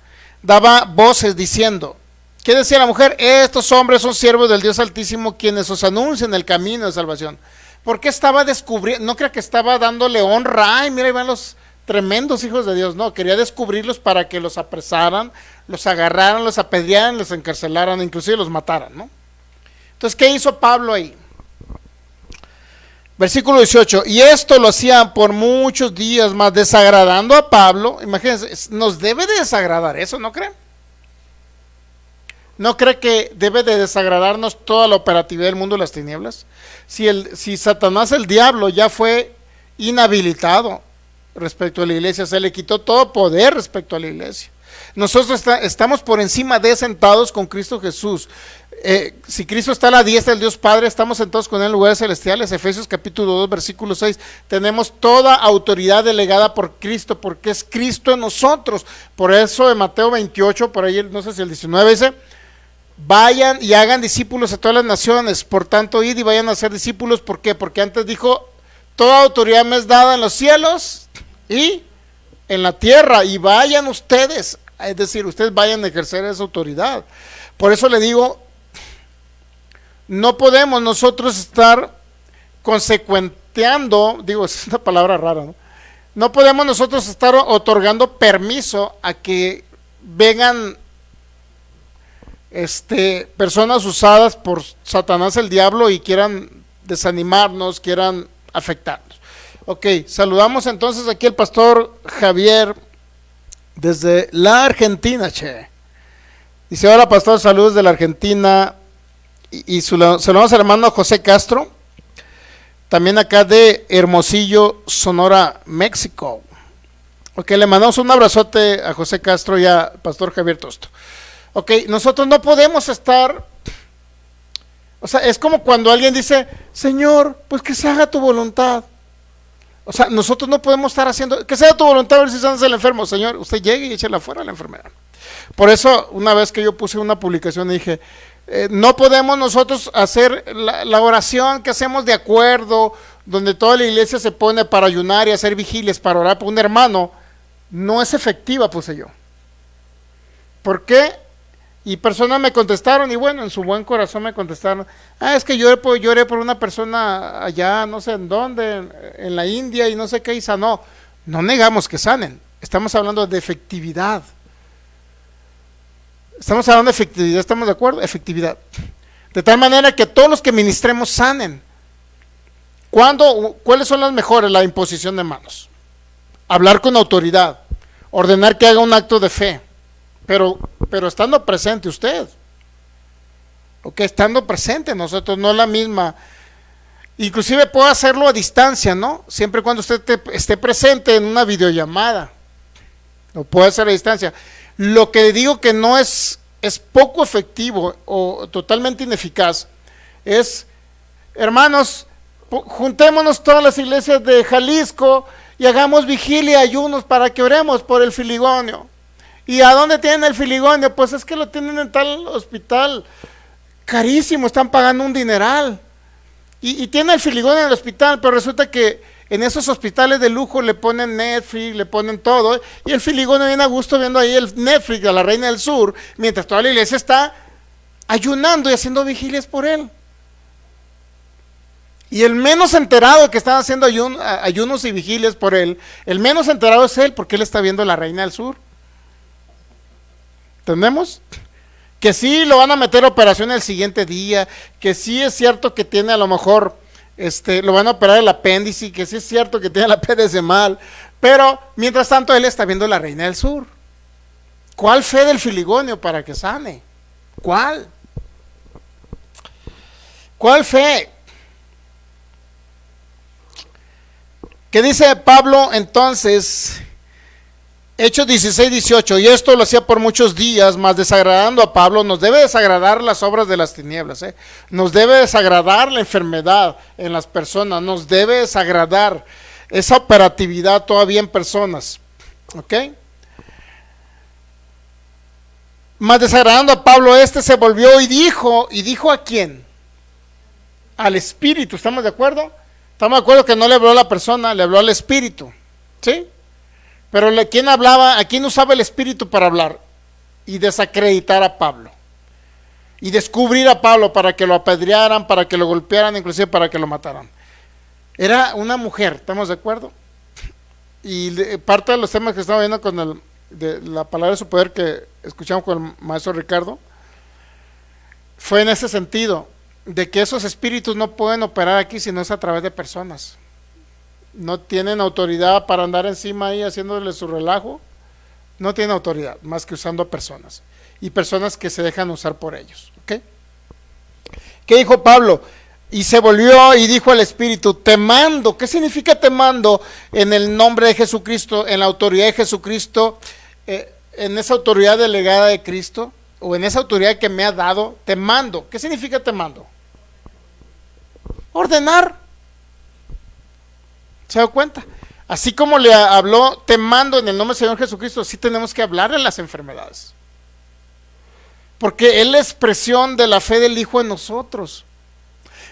daba voces diciendo, ¿qué decía la mujer? Estos hombres son siervos del Dios Altísimo, quienes os anuncian el camino de salvación. ¿Por qué estaba descubriendo? No crea que estaba dándole honra. Ay, mira, ahí van los tremendos hijos de Dios. No, quería descubrirlos para que los apresaran, los agarraran, los apedrearan, los encarcelaran, inclusive los mataran, ¿no? Entonces, ¿qué hizo Pablo ahí? Versículo 18, y esto lo hacían por muchos días más, desagradando a Pablo. Imagínense, nos debe de desagradar eso, ¿no creen? ¿No cree que debe de desagradarnos toda la operatividad del mundo de las tinieblas? Si Satanás, el diablo, ya fue inhabilitado respecto a la iglesia, se le quitó todo poder respecto a la iglesia. Nosotros estamos por encima de sentados con Cristo Jesús. Si Cristo está a la diestra del Dios Padre, estamos sentados con él en lugares celestiales. Efesios capítulo 2, versículo 6. Tenemos toda autoridad delegada por Cristo, porque es Cristo en nosotros. Por eso en Mateo 28, por ahí no sé si el 19 dice, vayan y hagan discípulos a todas las naciones. Por tanto, id y vayan a ser discípulos. ¿Por qué? Porque antes dijo, toda autoridad me es dada en los cielos y en la tierra, y vayan ustedes, es decir, ustedes vayan a ejercer esa autoridad. Por eso le digo, no podemos nosotros estar consecuenteando, digo, es una palabra rara, ¿no? No podemos nosotros estar otorgando permiso a que vengan personas usadas por Satanás el diablo y quieran desanimarnos, quieran afectarnos. Ok, saludamos entonces aquí al pastor Javier desde la Argentina, che. Dice, hola pastor, saludos de la Argentina. Y saludamos al hermano José Castro, también acá de Hermosillo, Sonora, México. Ok, le mandamos un abrazote a José Castro y a pastor Javier Tosto. Ok, nosotros no podemos estar, o sea, es como cuando alguien dice, Señor, pues que se haga tu voluntad. O sea, nosotros no podemos estar haciendo, que sea tu voluntad, a ver si sanas el enfermo. Señor, usted llegue y échela fuera a la enfermedad. Por eso, una vez que yo puse una publicación y dije, no podemos nosotros hacer la oración que hacemos de acuerdo, donde toda la iglesia se pone para ayunar y hacer vigilias para orar por un hermano, no es efectiva, puse yo. ¿Por qué? Y personas me contestaron, y bueno, en su buen corazón me contestaron, es que lloré por una persona allá, no sé en dónde, en la India, y no sé qué, y sanó. No negamos que sanen, estamos hablando de efectividad. Estamos hablando de efectividad, ¿estamos de acuerdo? Efectividad. De tal manera que todos los que ministremos sanen. ¿Cuáles son las mejores? La imposición de manos. Hablar con autoridad. Ordenar que haga un acto de fe. Pero estando presente usted. Ok, estando presente nosotros, no la misma. Inclusive puedo hacerlo a distancia, ¿no? Siempre y cuando usted esté presente en una videollamada. Lo puede hacer a distancia. Lo que digo que no es poco efectivo o totalmente ineficaz es, hermanos, juntémonos todas las iglesias de Jalisco y hagamos vigilia y ayunos para que oremos por el filigonio. ¿Y a dónde tienen el filigonio? Pues es que lo tienen en tal hospital carísimo, están pagando un dineral. Y tienen el filigonio en el hospital, pero resulta que en esos hospitales de lujo le ponen Netflix, le ponen todo, y el filigonio viene a gusto viendo ahí el Netflix de la Reina del Sur, mientras toda la iglesia está ayunando y haciendo vigilias por él. Y el menos enterado que están haciendo ayunos y vigilias por él, el menos enterado es él, porque él está viendo la Reina del Sur. ¿Entendemos? Que sí lo van a meter a operación el siguiente día, que sí es cierto que tiene a lo mejor, lo van a operar el apéndice, que sí es cierto que tiene el apéndice mal, pero mientras tanto él está viendo la Reina del Sur. ¿Cuál fe del filigonio para que sane? ¿Cuál? ¿Cuál fe? ¿Qué dice Pablo entonces? Hechos 16, 18, y esto lo hacía por muchos días, mas desagradando a Pablo. Nos debe desagradar las obras de las tinieblas, nos debe desagradar la enfermedad en las personas, nos debe desagradar esa operatividad todavía en personas, ¿ok? Mas desagradando a Pablo, se volvió y dijo ¿a quién? Al Espíritu, ¿estamos de acuerdo? Estamos de acuerdo que no le habló a la persona, le habló al Espíritu, ¿sí? Pero ¿quién hablaba? ¿A quién usaba el Espíritu para hablar? Y desacreditar a Pablo. Y descubrir a Pablo para que lo apedrearan, para que lo golpearan, inclusive para que lo mataran. Era una mujer, ¿estamos de acuerdo? Y parte de los temas que estamos viendo con de la palabra de su poder que escuchamos con el maestro Ricardo, fue en ese sentido, de que esos espíritus no pueden operar aquí si no es a través de personas. No tienen autoridad para andar encima ahí haciéndole su relajo. No tienen autoridad más que usando a personas. Y personas que se dejan usar por ellos. ¿Ok? ¿Qué dijo Pablo? Y se volvió y dijo al Espíritu, te mando. ¿Qué significa te mando? En el nombre de Jesucristo, en la autoridad de Jesucristo, en esa autoridad delegada de Cristo, o en esa autoridad que me ha dado, te mando. ¿Qué significa te mando? Ordenar. ¿Se da cuenta? Así como le habló, te mando en el nombre del Señor Jesucristo, sí tenemos que hablar en las enfermedades. Porque es la expresión de la fe del Hijo en nosotros.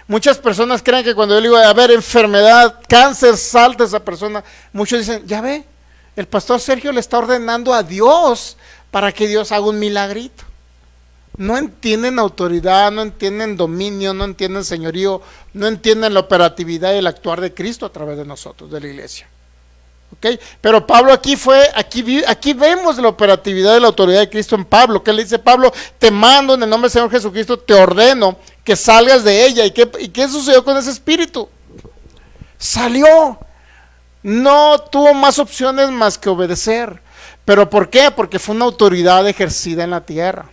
Muchas personas creen que cuando yo le digo, a ver, enfermedad, cáncer, salta esa persona, muchos dicen, ya ve, el pastor Sergio le está ordenando a Dios para que Dios haga un milagrito. No entienden autoridad, no entienden dominio, no entienden señorío, no entienden la operatividad y el actuar de Cristo a través de nosotros, de la iglesia. ¿Okay? Pero Pablo aquí vemos la operatividad de la autoridad de Cristo en Pablo. ¿Qué le dice Pablo? Te mando en el nombre del Señor Jesucristo, te ordeno que salgas de ella. ¿Y qué sucedió con ese espíritu? Salió. No tuvo más opciones más que obedecer. ¿Pero por qué? Porque fue una autoridad ejercida en la tierra.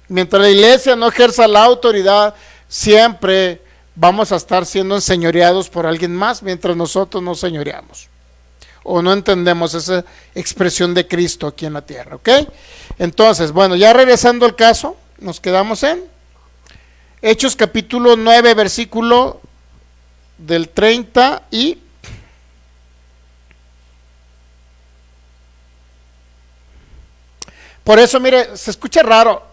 Mientras la iglesia no ejerza la autoridad, siempre vamos a estar siendo enseñoreados por alguien más, mientras nosotros no señoreamos o no entendemos esa expresión de Cristo aquí en la tierra, ¿ok? Entonces, bueno, ya regresando al caso, nos quedamos en Hechos capítulo 9, versículo del 30 y por eso, mire, se escucha raro,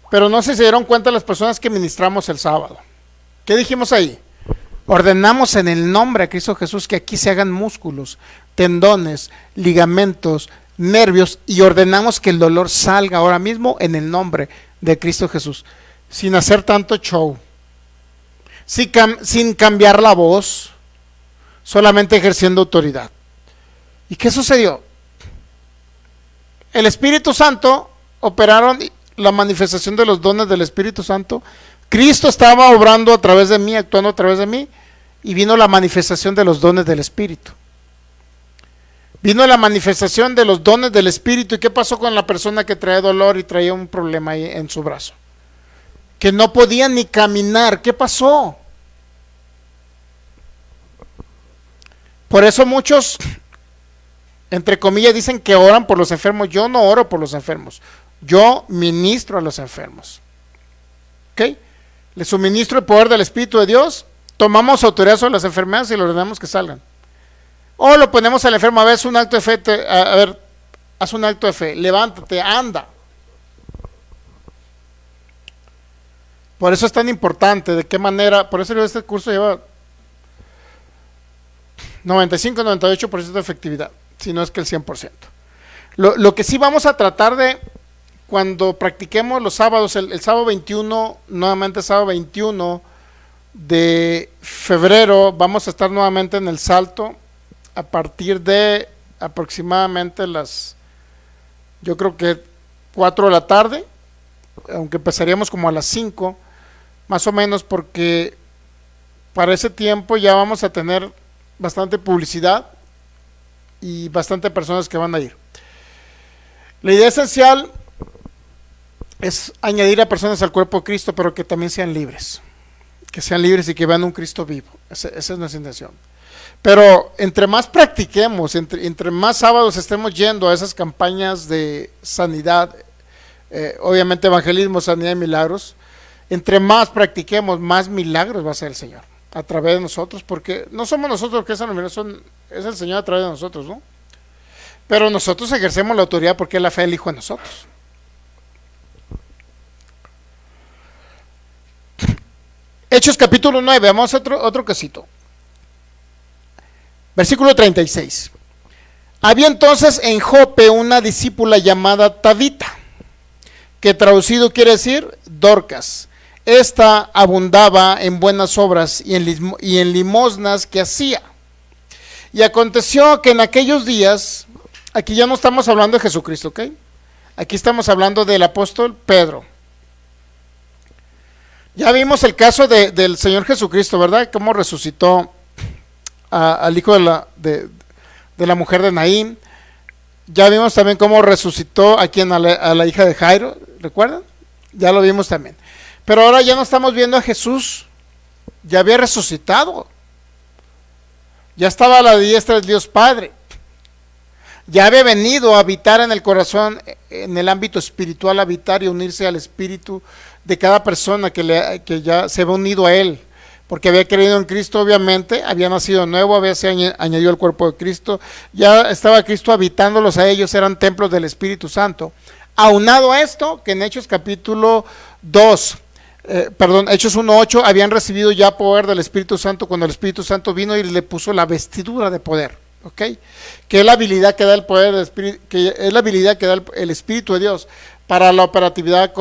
pero no sé si se dieron cuenta las personas que ministramos el sábado. ¿Qué dijimos ahí? Ordenamos en el nombre de Cristo Jesús que aquí se hagan músculos, tendones, ligamentos, nervios y ordenamos que el dolor salga ahora mismo en el nombre de Cristo Jesús, sin hacer tanto show, sin cambiar la voz, solamente ejerciendo autoridad. ¿Y qué sucedió? El Espíritu Santo, operaron la manifestación de los dones del Espíritu Santo. Cristo estaba obrando a través de mí, actuando a través de mí, y vino la manifestación de los dones del Espíritu. Vino la manifestación de los dones del Espíritu. ¿Y qué pasó con la persona que traía dolor y traía un problema ahí en su brazo? Que no podía ni caminar. ¿Qué pasó? Por eso muchos, entre comillas, dicen que oran por los enfermos. Yo no oro por los enfermos. Yo ministro a los enfermos. ¿Ok? Le suministro el poder del Espíritu de Dios. Tomamos autoridad sobre las enfermedades y le ordenamos que salgan. O lo ponemos al enfermo, a ver, haz un acto de fe, haz un acto de fe, levántate, anda. Por eso es tan importante, de qué manera, por eso este curso lleva 95-98% de efectividad, si no es que el 100%. Lo que sí vamos a tratar de, cuando practiquemos los sábados, el sábado 21, nuevamente sábado 21 de febrero, vamos a estar nuevamente en el Salto, a partir de aproximadamente yo creo que 4 de la tarde, aunque empezaríamos como a las 5, más o menos, porque para ese tiempo ya vamos a tener bastante publicidad y bastante personas que van a ir. La idea esencial es añadir a personas al cuerpo de Cristo, pero que también sean libres, y que vean un Cristo vivo. Esa es nuestra intención. Pero entre más practiquemos, entre más sábados estemos yendo a esas campañas de sanidad, obviamente evangelismo, sanidad y milagros, entre más practiquemos, más milagros va a hacer el Señor a través de nosotros, porque no somos nosotros que hacen los milagros, es el Señor a través de nosotros, ¿no? Pero nosotros ejercemos la autoridad porque es la fe del Hijo en nosotros. Hechos capítulo 9, vamos a otro casito. Versículo 36. Había entonces en Jope una discípula llamada Tabita, que traducido quiere decir Dorcas. Esta abundaba en buenas obras y en limosnas que hacía. Y aconteció que en aquellos días, aquí ya no estamos hablando de Jesucristo, ¿ok? Aquí estamos hablando del apóstol Pedro. Ya vimos el caso del Señor Jesucristo, ¿verdad? Cómo resucitó al hijo de la mujer de Naín. Ya vimos también cómo resucitó a la hija de Jairo, ¿recuerdan? Ya lo vimos también. Pero ahora ya no estamos viendo a Jesús, ya había resucitado, ya estaba a la diestra del Dios Padre, ya había venido a habitar en el corazón, en el ámbito espiritual, habitar y unirse al espíritu de cada persona que ya se había unido a él, porque había creído en Cristo, obviamente, había nacido nuevo, se añadió al cuerpo de Cristo, ya estaba Cristo habitándolos a ellos, eran templos del Espíritu Santo. Aunado a esto, que en Hechos capítulo 2, Hechos 1:8, habían recibido ya poder del Espíritu Santo cuando el Espíritu Santo vino y le puso la vestidura de poder, ¿ok? Que es la habilidad que da el poder del Espíritu, que es la habilidad que da el Espíritu de Dios para la operatividad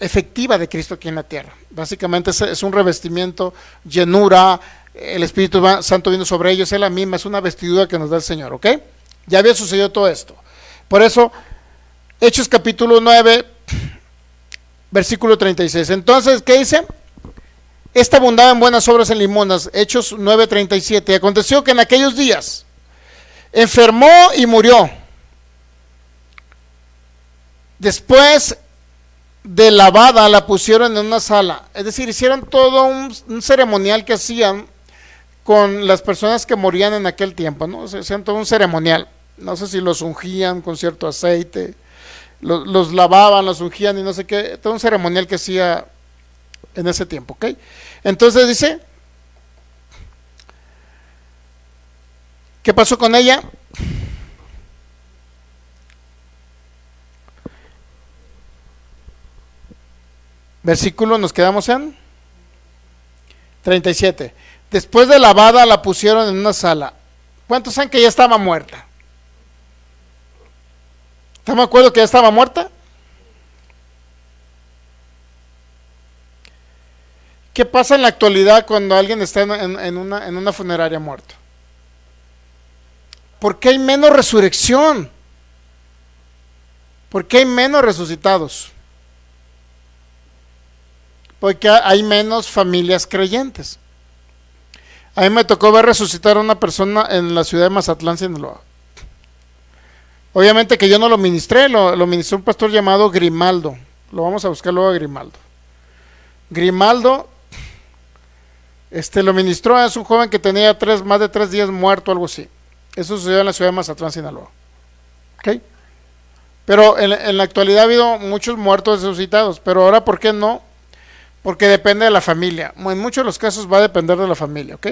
efectiva de Cristo aquí en la tierra. Básicamente es un revestimiento, llenura, el Espíritu Santo vino sobre ellos, es la misma, es una vestidura que nos da el Señor, ¿ok? Ya había sucedido todo esto. Por eso, Hechos capítulo 9, versículo 36. Entonces, ¿qué dice? Esta abundaba en buenas obras en limonas. Hechos 9:37. Y aconteció que en aquellos días enfermó y murió. Después de lavada la pusieron en una sala. Es decir, hicieron todo un ceremonial que hacían con las personas que morían en aquel tiempo, ¿no? Hacían todo un ceremonial. No sé si los ungían con cierto aceite, los lavaban, los ungían y no sé qué. Todo un ceremonial que hacía en ese tiempo, ¿ok? Entonces dice, ¿qué pasó con ella? Versículo, nos quedamos en 37. Después de lavada la pusieron en una sala. ¿Cuántos saben que ya estaba muerta? ¿Estamos de acuerdo que ya estaba muerta? ¿Qué pasa en la actualidad cuando alguien está en una funeraria muerto? ¿Por qué hay menos resurrección? ¿Por qué hay menos resucitados? Porque hay menos familias creyentes. A mí me tocó ver resucitar a una persona en la ciudad de Mazatlán, Sinaloa. Obviamente que yo no lo ministré, lo ministró un pastor llamado Grimaldo. Lo vamos a buscar luego a Grimaldo. Grimaldo lo ministró, es un joven que tenía más de 3 días muerto, algo así. Eso sucedió en la ciudad de Mazatlán, Sinaloa. ¿Ok? Pero en la actualidad ha habido muchos muertos resucitados, pero ahora ¿por qué no? Porque depende de la familia. En muchos de los casos va a depender de la familia, ¿ok?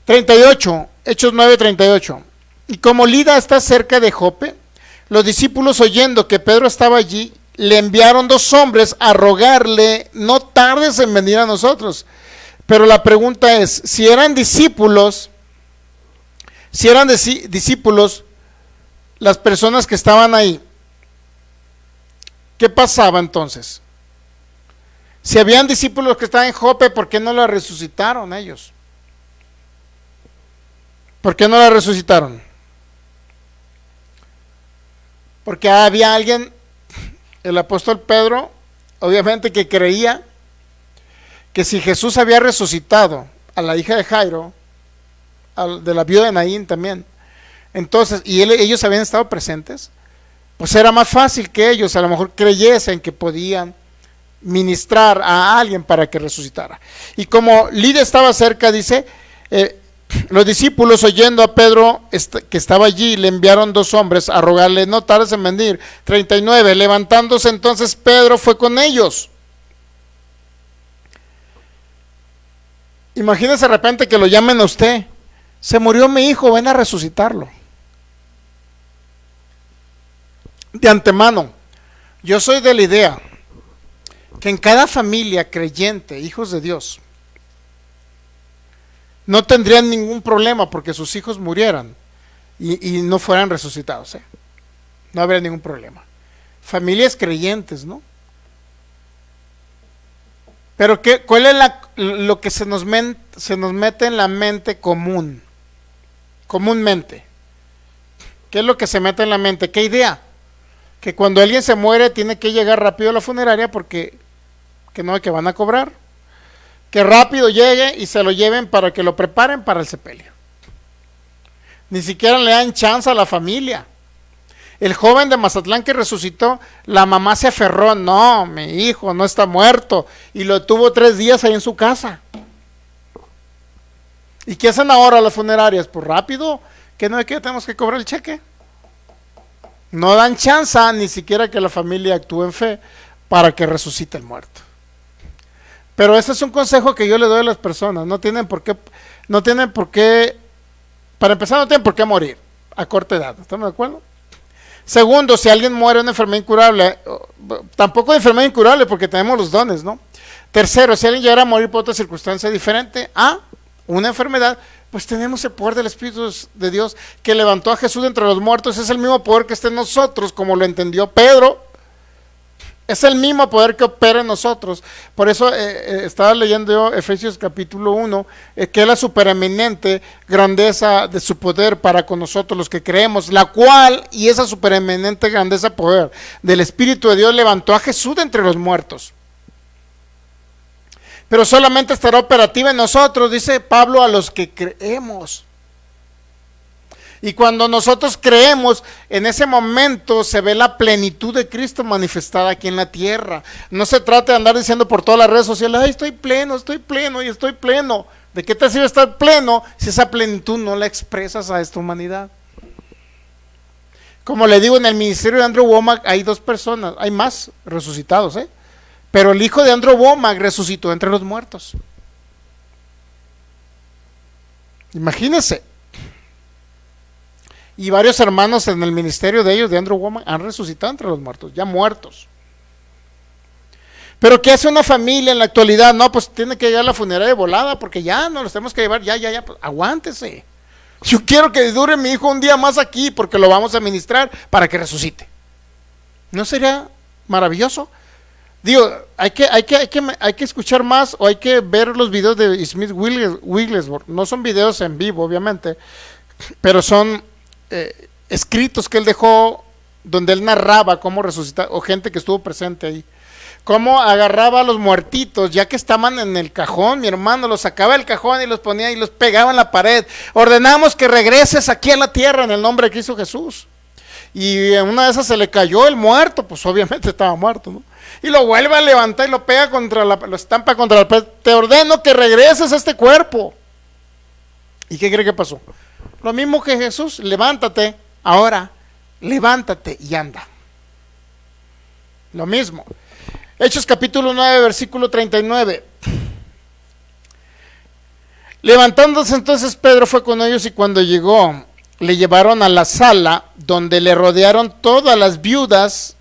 38, Hechos 9:38. Y como Lida está cerca de Jope, los discípulos, oyendo que Pedro estaba allí, le enviaron 2 hombres a rogarle: no tardes en venir a nosotros. Pero la pregunta es, si eran discípulos las personas que estaban ahí, ¿qué pasaba entonces? Si habían discípulos que estaban en Jope, ¿por qué no la resucitaron ellos? ¿Por qué no la resucitaron? Porque había alguien, el apóstol Pedro, obviamente que creía que si Jesús había resucitado a la hija de Jairo, de la viuda de Naín también, entonces, y ellos habían estado presentes, pues era más fácil que ellos a lo mejor creyesen que podían ministrar a alguien para que resucitara. Y como Lida estaba cerca, dice, los discípulos, oyendo a Pedro que estaba allí, le enviaron 2 hombres a rogarle: no tardes en venir. 39, levantándose entonces Pedro fue con ellos. Imagínese de repente que lo llamen a usted: se murió mi hijo, ven a resucitarlo. De antemano, yo soy de la idea que en cada familia creyente, hijos de Dios, no tendrían ningún problema porque sus hijos murieran y no fueran resucitados, no habría ningún problema. Familias creyentes, ¿no? Pero ¿cuál es lo que se nos mete en la mente comúnmente? ¿Qué es lo que se mete en la mente? ¿Qué idea? Que cuando alguien se muere tiene que llegar rápido a la funeraria porque que van a cobrar. Que rápido llegue y se lo lleven para que lo preparen para el sepelio. Ni siquiera le dan chance a la familia. El joven de Mazatlán que resucitó, la mamá se aferró: no, mi hijo no está muerto, y lo tuvo 3 días ahí en su casa. ¿Y qué hacen ahora las funerarias? Pues rápido, que no es que tenemos que cobrar el cheque. No dan chance ni siquiera que la familia actúe en fe para que resucite el muerto. Pero ese es un consejo que yo le doy a las personas: no tienen por qué, para empezar, no tienen por qué morir a corta edad. ¿Estamos de acuerdo? Segundo, si alguien muere de una enfermedad incurable, tampoco de enfermedad incurable porque tenemos los dones, ¿no? Tercero, si alguien llegara a morir por otra circunstancia diferente a una enfermedad, pues tenemos el poder del Espíritu de Dios que levantó a Jesús de entre los muertos. Es el mismo poder que está en nosotros, como lo entendió Pedro. Es el mismo poder que opera en nosotros. Por eso estaba leyendo yo Efesios capítulo 1, que es la supereminente grandeza de su poder para con nosotros los que creemos, la cual, y esa supereminente grandeza poder del Espíritu de Dios levantó a Jesús de entre los muertos. Pero solamente estará operativa en nosotros, dice Pablo, a los que creemos. Y cuando nosotros creemos, en ese momento se ve la plenitud de Cristo manifestada aquí en la tierra. No se trata de andar diciendo por todas las redes sociales: ay, estoy pleno y estoy pleno. ¿De qué te sirve estar pleno si esa plenitud no la expresas a esta humanidad? Como le digo, en el ministerio de Andrew Wommack hay 2 personas, hay más resucitados, pero el hijo de Andrew Wommack resucitó entre los muertos. Imagínense. Y varios hermanos en el ministerio de ellos, de Andrew Wommack, han resucitado entre los muertos, ya muertos. Pero ¿qué hace una familia en la actualidad? No, pues tiene que llegar a la funeraria de volada, porque ya no los tenemos que llevar, ya, pues, aguántese. Yo quiero que dure mi hijo un día más aquí porque lo vamos a ministrar para que resucite. ¿No sería maravilloso? Digo, hay que escuchar más, o hay que ver los videos de Smith Wigglesworth. No son videos en vivo, obviamente, pero son escritos que él dejó, donde él narraba cómo resucitar, o gente que estuvo presente ahí, cómo agarraba a los muertitos ya que estaban en el cajón, mi hermano, los sacaba del cajón y los ponía y los pegaba en la pared. Ordenamos que regreses aquí a la tierra en el nombre de Cristo Jesús. Y en una de esas se le cayó el muerto, pues obviamente estaba muerto, ¿no? Y lo vuelve a levantar y lo pega lo estampa contra la pared. Te ordeno que regreses a este cuerpo. ¿Y qué cree que pasó? Lo mismo que Jesús: levántate, ahora, levántate y anda. Lo mismo. Hechos capítulo 9, versículo 39. Levantándose entonces Pedro fue con ellos, y cuando llegó, le llevaron a la sala donde le rodearon todas las viudas,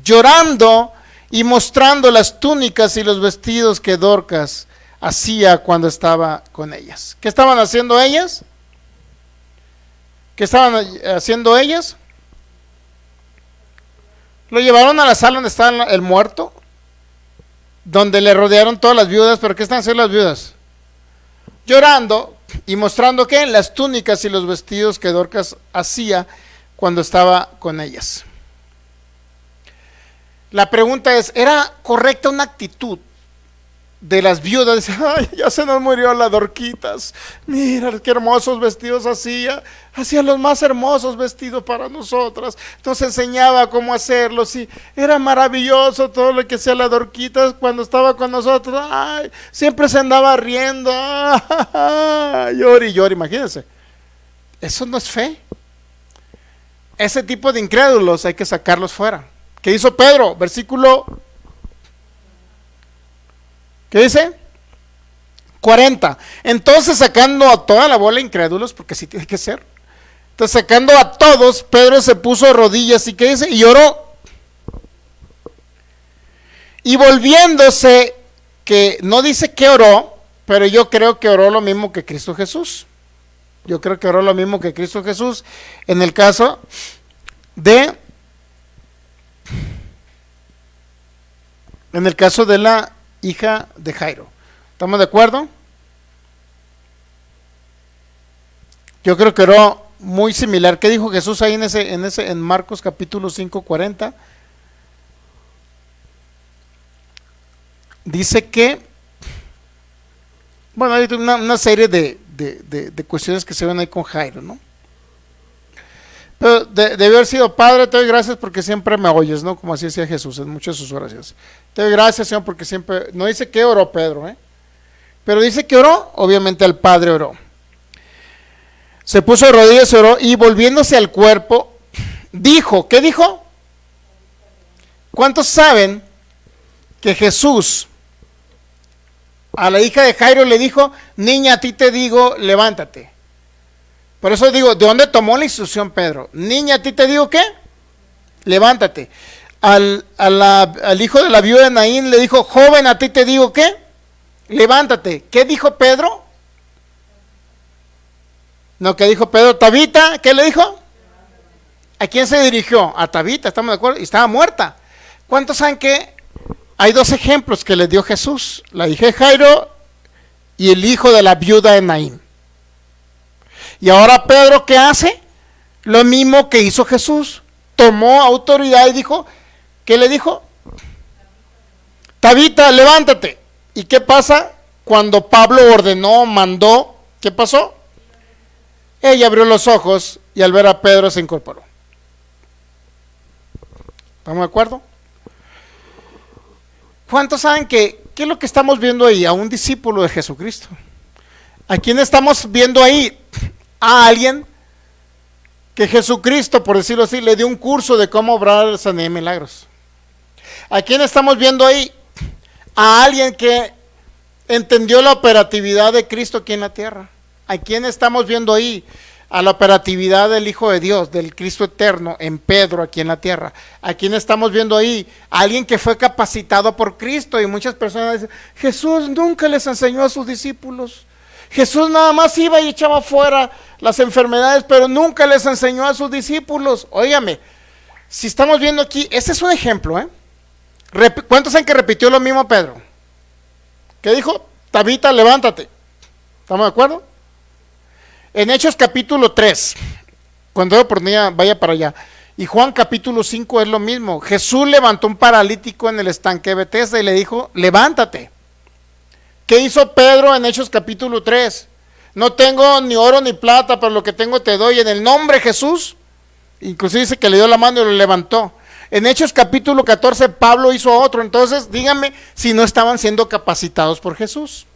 llorando y mostrando las túnicas y los vestidos que Dorcas hacía cuando estaba con ellas. ¿Qué estaban haciendo ellas? ¿Qué estaban haciendo ellas? Lo llevaron a la sala donde estaba el muerto, donde le rodearon todas las viudas. ¿Pero qué están haciendo las viudas? Llorando y mostrando, ¿qué? Las túnicas y los vestidos que Dorcas hacía cuando estaba con ellas. La pregunta es: ¿era correcta una actitud de las viudas? Dice: ay, ya se nos murió la Dorquitas, mira qué hermosos vestidos hacía los más hermosos vestidos para nosotras, nos enseñaba cómo hacerlos, y era maravilloso todo lo que hacía la Dorquitas cuando estaba con nosotros. Ay, siempre se andaba riendo, llore y llore. Imagínense, eso no es fe. Ese tipo de incrédulos hay que sacarlos fuera. ¿Qué hizo Pedro? Versículo, ¿qué dice? 40. Entonces, sacando a toda la bola de incrédulos, porque así tiene que ser, entonces sacando a todos, Pedro se puso de rodillas, y ¿qué dice? Y oró. Y volviéndose, que no dice que oró, pero yo creo que oró lo mismo que Cristo Jesús. Yo creo que oró lo mismo que Cristo Jesús en el caso de la hija de Jairo. ¿Estamos de acuerdo? Yo creo que oró muy similar. ¿Qué dijo Jesús ahí en Marcos capítulo 5, 40? Dice que, bueno, hay una serie de cuestiones que se ven ahí con Jairo, ¿no? Pero debió haber sido: Padre, te doy gracias porque siempre me oyes, ¿no? Como así decía Jesús en muchas de sus oraciones. Te doy gracias, Señor, porque siempre... No dice que oró Pedro, pero dice que oró. Obviamente al Padre oró. Se puso de rodillas, oró, y volviéndose al cuerpo, dijo, ¿qué dijo? ¿Cuántos saben que Jesús a la hija de Jairo le dijo: niña, a ti te digo, levántate? Por eso digo, ¿de dónde tomó la instrucción Pedro? Niña, a ti te digo, ¿qué? Levántate. Al hijo de la viuda de Naín le dijo: joven, a ti te digo, ¿qué? Levántate. ¿Qué dijo Pedro? No, ¿qué dijo Pedro? Tabita, ¿qué le dijo? ¿A quién se dirigió? A Tabita, ¿estamos de acuerdo? Y estaba muerta. ¿Cuántos saben que hay dos ejemplos que le dio Jesús? La hija de Jairo y el hijo de la viuda de Naín. Y ahora Pedro, ¿qué hace? Lo mismo que hizo Jesús. Tomó autoridad y dijo, ¿qué le dijo? Tabita, levántate. ¿Y qué pasa? Cuando Pablo ordenó, mandó, ¿qué pasó? Ella abrió los ojos y al ver a Pedro se incorporó. ¿Estamos de acuerdo? ¿Cuántos saben qué es lo que estamos viendo ahí? A un discípulo de Jesucristo. ¿A quién estamos viendo ahí? A alguien que Jesucristo, por decirlo así, le dio un curso de cómo obrar sanidad y milagros. ¿A quién estamos viendo ahí? A alguien que entendió la operatividad de Cristo aquí en la tierra. ¿A quién estamos viendo ahí? A la operatividad del Hijo de Dios, del Cristo eterno en Pedro aquí en la tierra. ¿A quién estamos viendo ahí? A alguien que fue capacitado por Cristo. Y muchas personas dicen, Jesús nunca les enseñó a sus discípulos. Jesús nada más iba y echaba fuera las enfermedades, pero nunca les enseñó a sus discípulos. Óigame, si estamos viendo aquí, este es un ejemplo, ¿eh? ¿Cuántos saben que repitió lo mismo Pedro? ¿Qué dijo? Tabita, levántate. ¿Estamos de acuerdo? En Hechos capítulo 3, cuando haya oportunidad, vaya para allá. Y Juan capítulo 5 es lo mismo. Jesús levantó un paralítico en el estanque de Betesda y le dijo, levántate. ¿Qué hizo Pedro en Hechos capítulo 3? No tengo ni oro ni plata, pero lo que tengo te doy en el nombre de Jesús. Inclusive dice que le dio la mano y lo levantó. En Hechos capítulo 14 Pablo hizo otro. Entonces díganme si no estaban siendo capacitados por Jesús.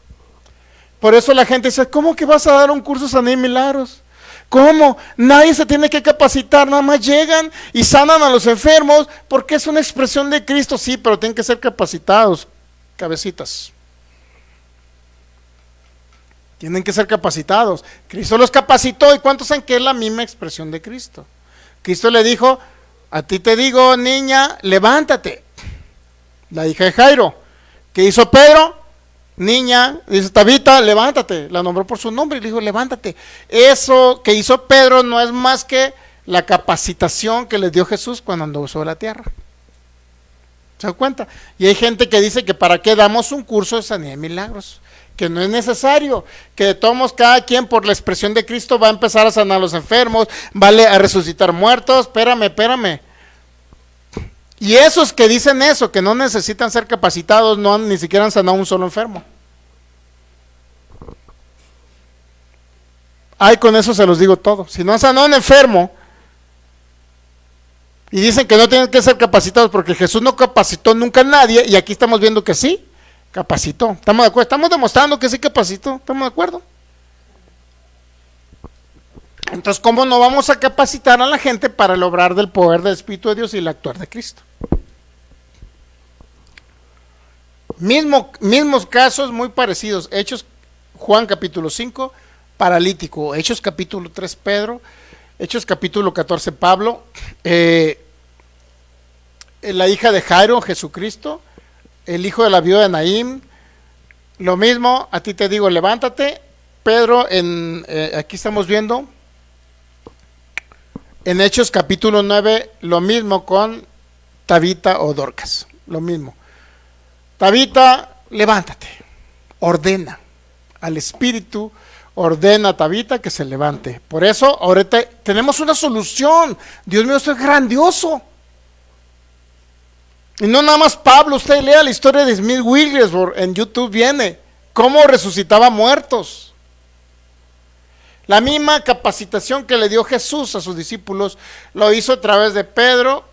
Por eso la gente dice, ¿cómo que vas a dar un curso de sanidad y milagros? ¿Cómo? Nadie se tiene que capacitar, nada más llegan y sanan a los enfermos porque es una expresión de Cristo. Sí, pero tienen que ser capacitados, cabecitas. Tienen que ser capacitados. Cristo los capacitó. ¿Y cuántos saben que es la misma expresión de Cristo? Cristo le dijo, a ti te digo, niña, levántate. La hija de Jairo. ¿Qué hizo Pedro? Niña, dice Tabita, levántate. La nombró por su nombre y le dijo, levántate. Eso que hizo Pedro no es más que la capacitación que les dio Jesús cuando andó sobre la tierra. ¿Se dan cuenta? Y hay gente que dice que para qué damos un curso de sanidad y milagros, que no es necesario, que de todos modos cada quien por la expresión de Cristo va a empezar a sanar a los enfermos, vale a resucitar muertos. Espérame. Y esos que dicen eso, que no necesitan ser capacitados, no han, ni siquiera han sanado a un solo enfermo. Ay, con eso se los digo todo. Si no han sanado a un enfermo y dicen que no tienen que ser capacitados porque Jesús no capacitó nunca a nadie, y aquí estamos viendo que sí, capacitó. ¿Estamos de acuerdo? Estamos demostrando que sí capacitó. ¿Estamos de acuerdo? Entonces, ¿cómo no vamos a capacitar a la gente para el obrar del poder del Espíritu de Dios y el actuar de Cristo? Mismos casos muy parecidos. Hechos, Juan capítulo 5, paralítico. Hechos capítulo 3, Pedro. Hechos capítulo 14, Pablo. La hija de Jairo, Jesucristo. El hijo de la viuda de Naín. Lo mismo, a ti te digo, levántate. Pedro, aquí estamos viendo. En Hechos capítulo 9, lo mismo con Tabita o Dorcas. Lo mismo. Tabita, levántate. Ordena al Espíritu, ordena a Tabita que se levante. Por eso, ahorita tenemos una solución. Dios mío, esto es grandioso. Y no nada más Pablo, usted lea la historia de Smith Wigglesworth, en YouTube viene, cómo resucitaba muertos. La misma capacitación que le dio Jesús a sus discípulos, lo hizo a través de Pedro,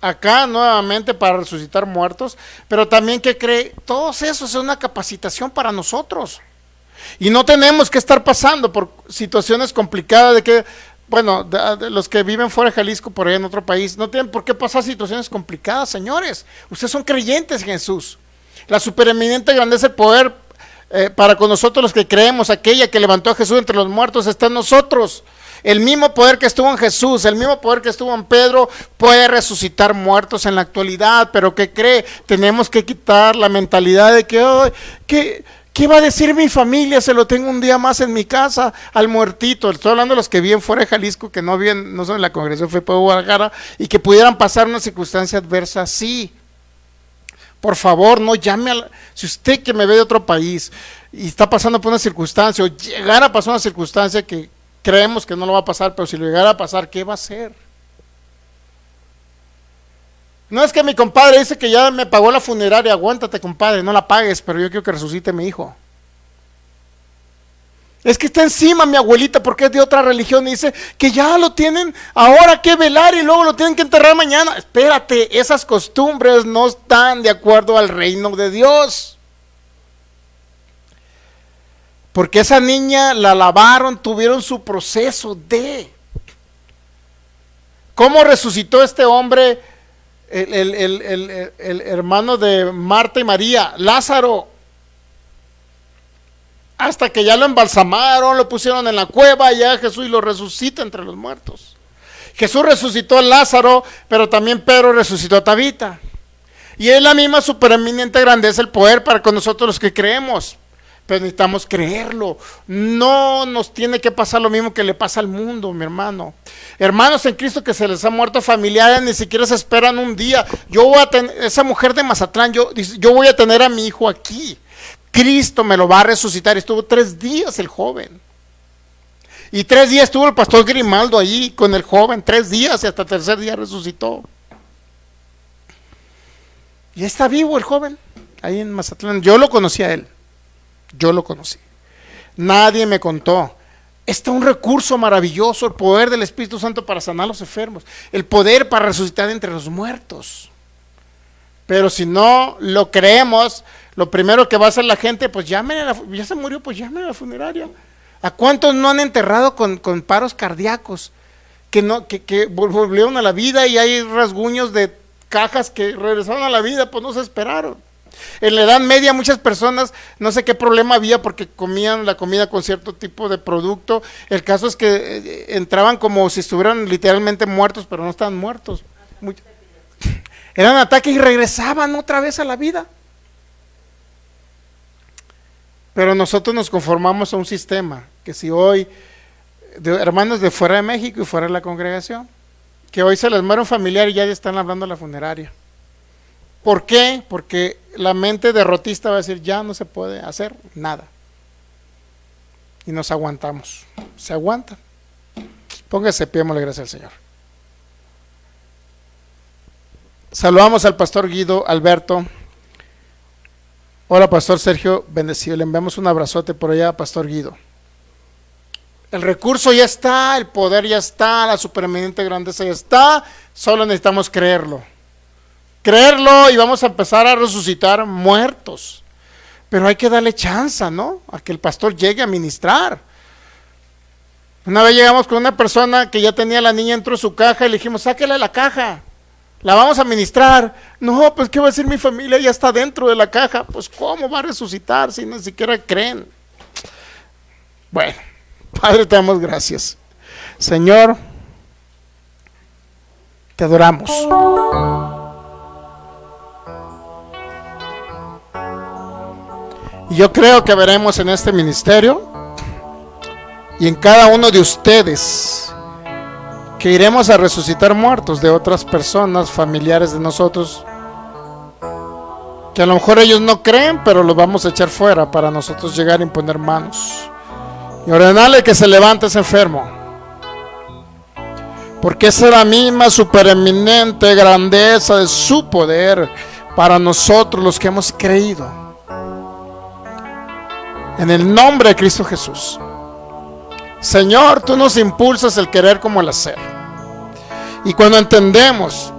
acá nuevamente para resucitar muertos, pero también que cree, todos esos es una capacitación para nosotros. Y no tenemos que estar pasando por situaciones complicadas de que, bueno, de los que viven fuera de Jalisco, por ahí en otro país, no tienen por qué pasar situaciones complicadas, señores. Ustedes son creyentes en Jesús. La supereminente grandeza y poder para con nosotros los que creemos, aquella que levantó a Jesús entre los muertos está en nosotros. El mismo poder que estuvo en Jesús, el mismo poder que estuvo en Pedro, puede resucitar muertos en la actualidad. Pero ¿qué cree? Tenemos que quitar la mentalidad de que, oh, ¿qué va a decir mi familia? Se lo tengo un día más en mi casa, al muertito. Estoy hablando de los que viven fuera de Jalisco, que no viven, no son en la congregación FEPO de Guadalajara, y que pudieran pasar una circunstancia adversa así. Por favor, no llame si usted que me ve de otro país y está pasando por una circunstancia, o llegara a pasar una circunstancia que creemos que no lo va a pasar, pero si lo llegara a pasar, ¿qué va a hacer? No es que mi compadre dice que ya me pagó la funeraria, aguántate compadre, no la pagues, pero yo quiero que resucite mi hijo. Es que está encima mi abuelita porque es de otra religión y dice que ya lo tienen ahora que velar y luego lo tienen que enterrar mañana. Espérate, esas costumbres no están de acuerdo al reino de Dios. Porque esa niña la lavaron, tuvieron su proceso de... ¿Cómo resucitó este hombre, el hermano de Marta y María, Lázaro? Hasta que ya lo embalsamaron, lo pusieron en la cueva, y ya Jesús lo resucita entre los muertos. Jesús resucitó a Lázaro, pero también Pedro resucitó a Tabita. Y es la misma supereminente grandeza, el poder para con nosotros los que creemos. pero necesitamos creerlo. No nos tiene que pasar lo mismo que le pasa al mundo, mi hermano. Hermanos en Cristo que se les ha muerto familiares, ni siquiera se esperan un día. Yo voy a tener, esa mujer de Mazatlán, yo voy a tener a mi hijo aquí. Cristo me lo va a resucitar. Estuvo 3 días el joven. Y 3 días estuvo el pastor Grimaldo allí con el joven, 3 días, y hasta el 3er día resucitó. Y está vivo el joven, ahí en Mazatlán. Yo lo conocí a él. Yo lo conocí. Nadie me contó. Está un recurso maravilloso, el poder del Espíritu Santo para sanar a los enfermos, el poder para resucitar entre los muertos. Pero si no lo creemos, lo primero que va a hacer la gente, pues ya se murió, pues llamen a la funeraria. ¿A cuántos no han enterrado con paros cardíacos? Que volvieron a la vida y hay rasguños de cajas que regresaron a la vida, pues no se esperaron. En la Edad Media muchas personas, no sé qué problema había porque comían la comida con cierto tipo de producto. El caso es que entraban como si estuvieran literalmente muertos, pero no estaban muertos. Eran ataques y regresaban otra vez a la vida. Pero nosotros nos conformamos a un sistema, que si hoy, hermanos de fuera de México y fuera de la congregación, que hoy se les muere un familiar y ya están hablando de la funeraria. ¿Por qué? Porque la mente derrotista va a decir, ya no se puede hacer nada. Y nos aguantamos. Se aguantan. Póngase pie, démosle gracias al Señor. Saludamos al pastor Guido Alberto. Hola, pastor Sergio, bendecido. Le enviamos un abrazote por allá, pastor Guido. El recurso ya está, el poder ya está, la supereminente grandeza ya está, solo necesitamos creerlo. Creerlo y vamos a empezar a resucitar muertos. Pero hay que darle chance, ¿no? A que el pastor llegue a ministrar. Una vez llegamos con una persona que ya tenía a la niña dentro de su caja y le dijimos, sáquela de la caja, la vamos a ministrar. No, pues ¿qué va a decir mi familia? Ya está dentro de la caja. Pues ¿cómo va a resucitar si ni siquiera creen? Bueno, Padre, te damos gracias. Señor, te adoramos. Y yo creo que veremos en este ministerio y en cada uno de ustedes que iremos a resucitar muertos de otras personas, familiares de nosotros, que a lo mejor ellos no creen, pero los vamos a echar fuera para nosotros llegar a imponer manos y ordenarle que se levante ese enfermo, porque esa es la misma supereminente grandeza de su poder para nosotros los que hemos creído. En el nombre de Cristo Jesús. Señor, tú nos impulsas el querer como el hacer. Y cuando entendemos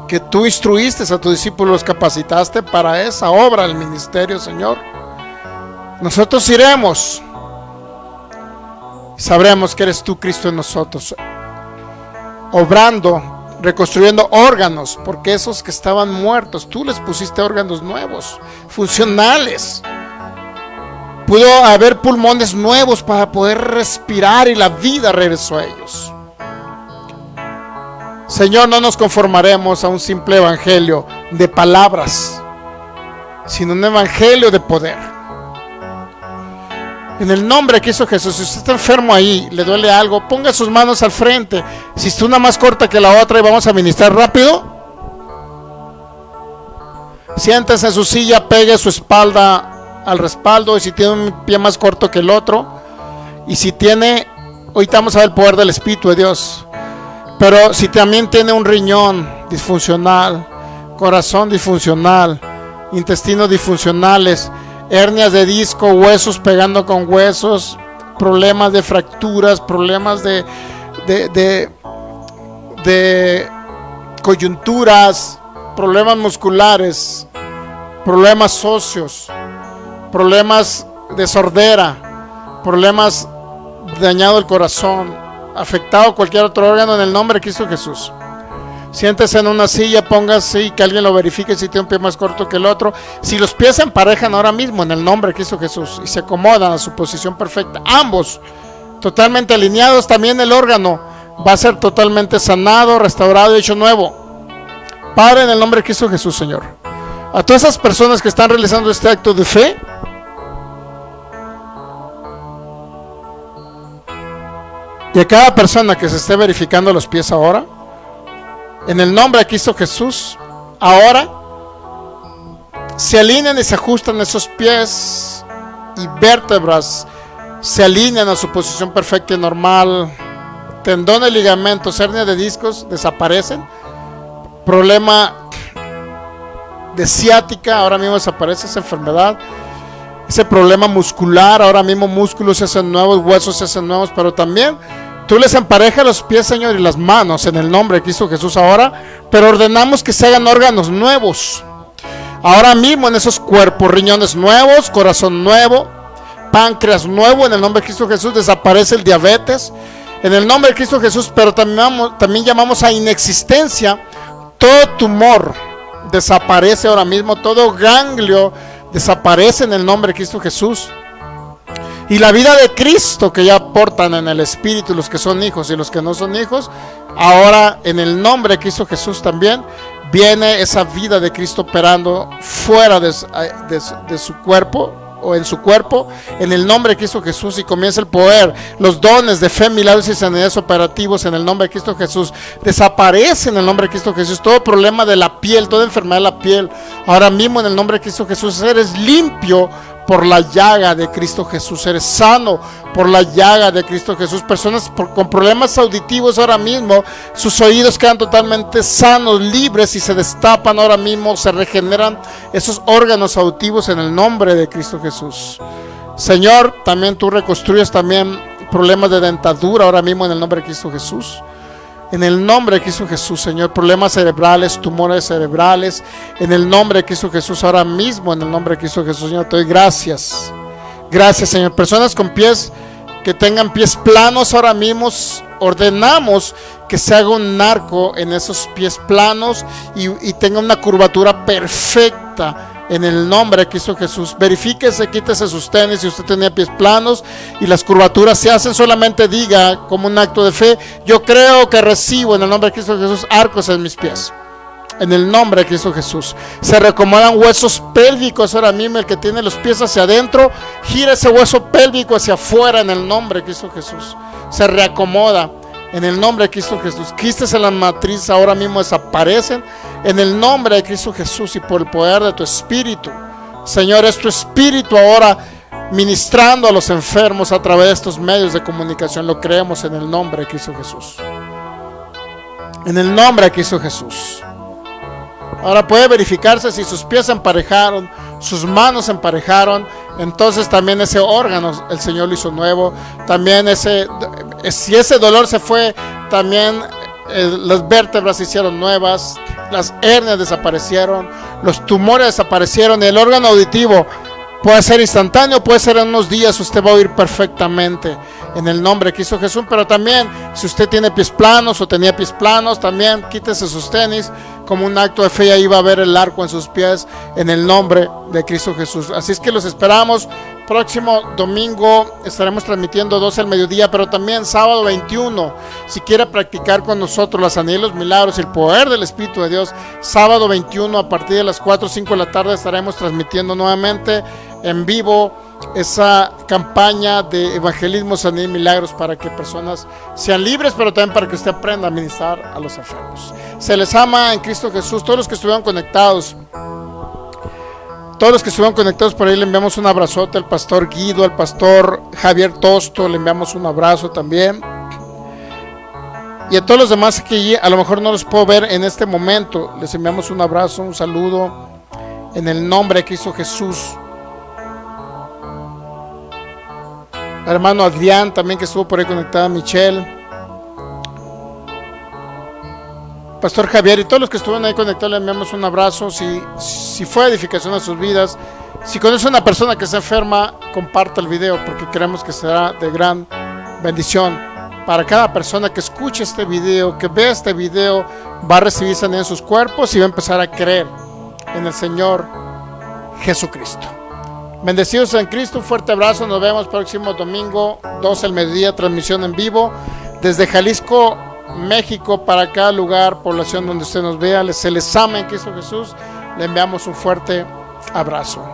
que tú instruiste a tus discípulos, los capacitaste para esa obra del ministerio, Señor, nosotros iremos y sabremos que eres tú, Cristo, en nosotros, obrando, reconstruyendo órganos, porque esos que estaban muertos, tú les pusiste órganos nuevos, funcionales. Pudo haber pulmones nuevos para poder respirar y la vida regresó a ellos. Señor, no nos conformaremos a un simple evangelio de palabras, sino un evangelio de poder. En el nombre de Cristo Jesús, si usted está enfermo ahí, le duele algo, ponga sus manos al frente. Si está una más corta que la otra y vamos a ministrar rápido, siéntese en su silla, pegue su espalda al respaldo, y si tiene un pie más corto que el otro, y si tiene, ahorita vamos a ver el poder del Espíritu de Dios, pero si también tiene un riñón disfuncional, corazón disfuncional, intestinos disfuncionales, hernias de disco, huesos pegando con huesos, problemas de fracturas, problemas de coyunturas, problemas musculares, problemas óseos, problemas de sordera, problemas dañado el corazón, afectado cualquier otro órgano, en el nombre de Cristo Jesús. Siéntese en una silla, póngase y que alguien lo verifique si tiene un pie más corto que el otro. Si los pies se emparejan ahora mismo en el nombre de Cristo Jesús y se acomodan a su posición perfecta, ambos totalmente alineados, también el órgano va a ser totalmente sanado, restaurado y hecho nuevo. Padre, en el nombre de Cristo Jesús, Señor, a todas esas personas que están realizando este acto de fe, Y a cada persona que se esté verificando los pies ahora, en el nombre de Cristo Jesús, ahora se alinean y se ajustan esos pies y vértebras, se alinean a su posición perfecta y normal. Tendones, ligamentos, hernia de discos desaparecen. Problema de ciática, ahora mismo desaparece esa enfermedad. Ese problema muscular, ahora mismo músculos se hacen nuevos, huesos se hacen nuevos, pero también tú les emparejas los pies, Señor, y las manos en el nombre de Cristo Jesús ahora, pero ordenamos que se hagan órganos nuevos. Ahora mismo en esos cuerpos, riñones nuevos, corazón nuevo, páncreas nuevo, en el nombre de Cristo Jesús desaparece el diabetes, en el nombre de Cristo Jesús, pero también llamamos a inexistencia todo tumor, desaparece ahora mismo, todo ganglio desaparece en el nombre de Cristo Jesús. Y la vida de Cristo que ya portan en el Espíritu los que son hijos y los que no son hijos, ahora en el nombre de Cristo Jesús también viene esa vida de Cristo operando fuera de su cuerpo o en su cuerpo, en el nombre de Cristo Jesús, y comienza el poder, los dones de fe, milagros y sanidades operativos en el nombre de Cristo Jesús. Desaparece en el nombre de Cristo Jesús todo problema de la piel, toda enfermedad de la piel. Ahora mismo en el nombre de Cristo Jesús eres limpio por la llaga de Cristo Jesús, eres sano por la llaga de Cristo Jesús. Personas con problemas auditivos ahora mismo, sus oídos quedan totalmente sanos, libres, y se destapan ahora mismo, se regeneran esos órganos auditivos en el nombre de Cristo Jesús. Señor, también tú reconstruyes también problemas de dentadura ahora mismo en el nombre de Cristo Jesús. En el nombre de Cristo Jesús, Señor, problemas cerebrales, tumores cerebrales, en el nombre de Cristo Jesús, ahora mismo, en el nombre de Cristo Jesús, Señor, te doy gracias. Gracias, Señor. Personas con pies que tengan pies planos, ahora mismo ordenamos que se haga un arco en esos pies planos y tenga una curvatura perfecta. En el nombre de Cristo Jesús, verifíquese, quítese sus tenis si usted tenía pies planos y las curvaturas se hacen. Solamente diga como un acto de fe: yo creo que recibo en el nombre de Cristo Jesús arcos en mis pies. En el nombre de Cristo Jesús se reacomodan huesos pélvicos ahora mismo. El que tiene los pies hacia adentro, gira ese hueso pélvico hacia afuera en el nombre de Cristo Jesús. Se reacomoda en el nombre de Cristo Jesús. Quistes en la matriz ahora mismo desaparecen en el nombre de Cristo Jesús y por el poder de tu Espíritu. Señor, es tu Espíritu ahora ministrando a los enfermos a través de estos medios de comunicación. Lo creemos en el nombre de Cristo Jesús. En el nombre de Cristo Jesús. Ahora puede verificarse si sus pies se emparejaron, sus manos se emparejaron. Entonces también ese órgano el Señor lo hizo nuevo. También si ese dolor se fue, también las vértebras se hicieron nuevas, las hernias desaparecieron, los tumores desaparecieron. El órgano auditivo puede ser instantáneo, puede ser en unos días, usted va a oír perfectamente en el nombre de Cristo Jesús. Pero también si usted tiene pies planos o tenía pies planos, también quítese sus tenis como un acto de fe y ahí va a ver el arco en sus pies en el nombre de Cristo Jesús. Así es que los esperamos. Próximo domingo estaremos transmitiendo 12 al mediodía, pero también sábado 21, si quiere practicar con nosotros la sanidad y los milagros y el poder del Espíritu de Dios, sábado 21 a partir de las 4 o 5 de la tarde estaremos transmitiendo nuevamente en vivo esa campaña de evangelismo, sanidad y milagros para que personas sean libres, pero también para que usted aprenda a ministrar a los enfermos. Se les ama en Cristo Jesús. Todos los que estuvieron conectados por ahí, le enviamos un abrazote al pastor Guido, al pastor Javier Tosto, le enviamos un abrazo también. Y a todos los demás que a lo mejor no los puedo ver en este momento, les enviamos un abrazo, un saludo en el nombre de Cristo Jesús. Hermano Adrián también, que estuvo por ahí conectada, Michelle, Pastor Javier y todos los que estuvieron ahí conectados, le enviamos un abrazo. Si fue edificación a sus vidas, si conoce a una persona que está enferma, comparta el video, porque creemos que será de gran bendición para cada persona que escuche este video, que vea este video. Va a recibir sanidad en sus cuerpos y va a empezar a creer en el Señor Jesucristo. Bendecidos en Cristo, un fuerte abrazo. Nos vemos próximo domingo 12 al mediodía, transmisión en vivo desde Jalisco, México, para cada lugar, población donde usted nos vea. Se les ama en Cristo Jesús. Le enviamos un fuerte abrazo.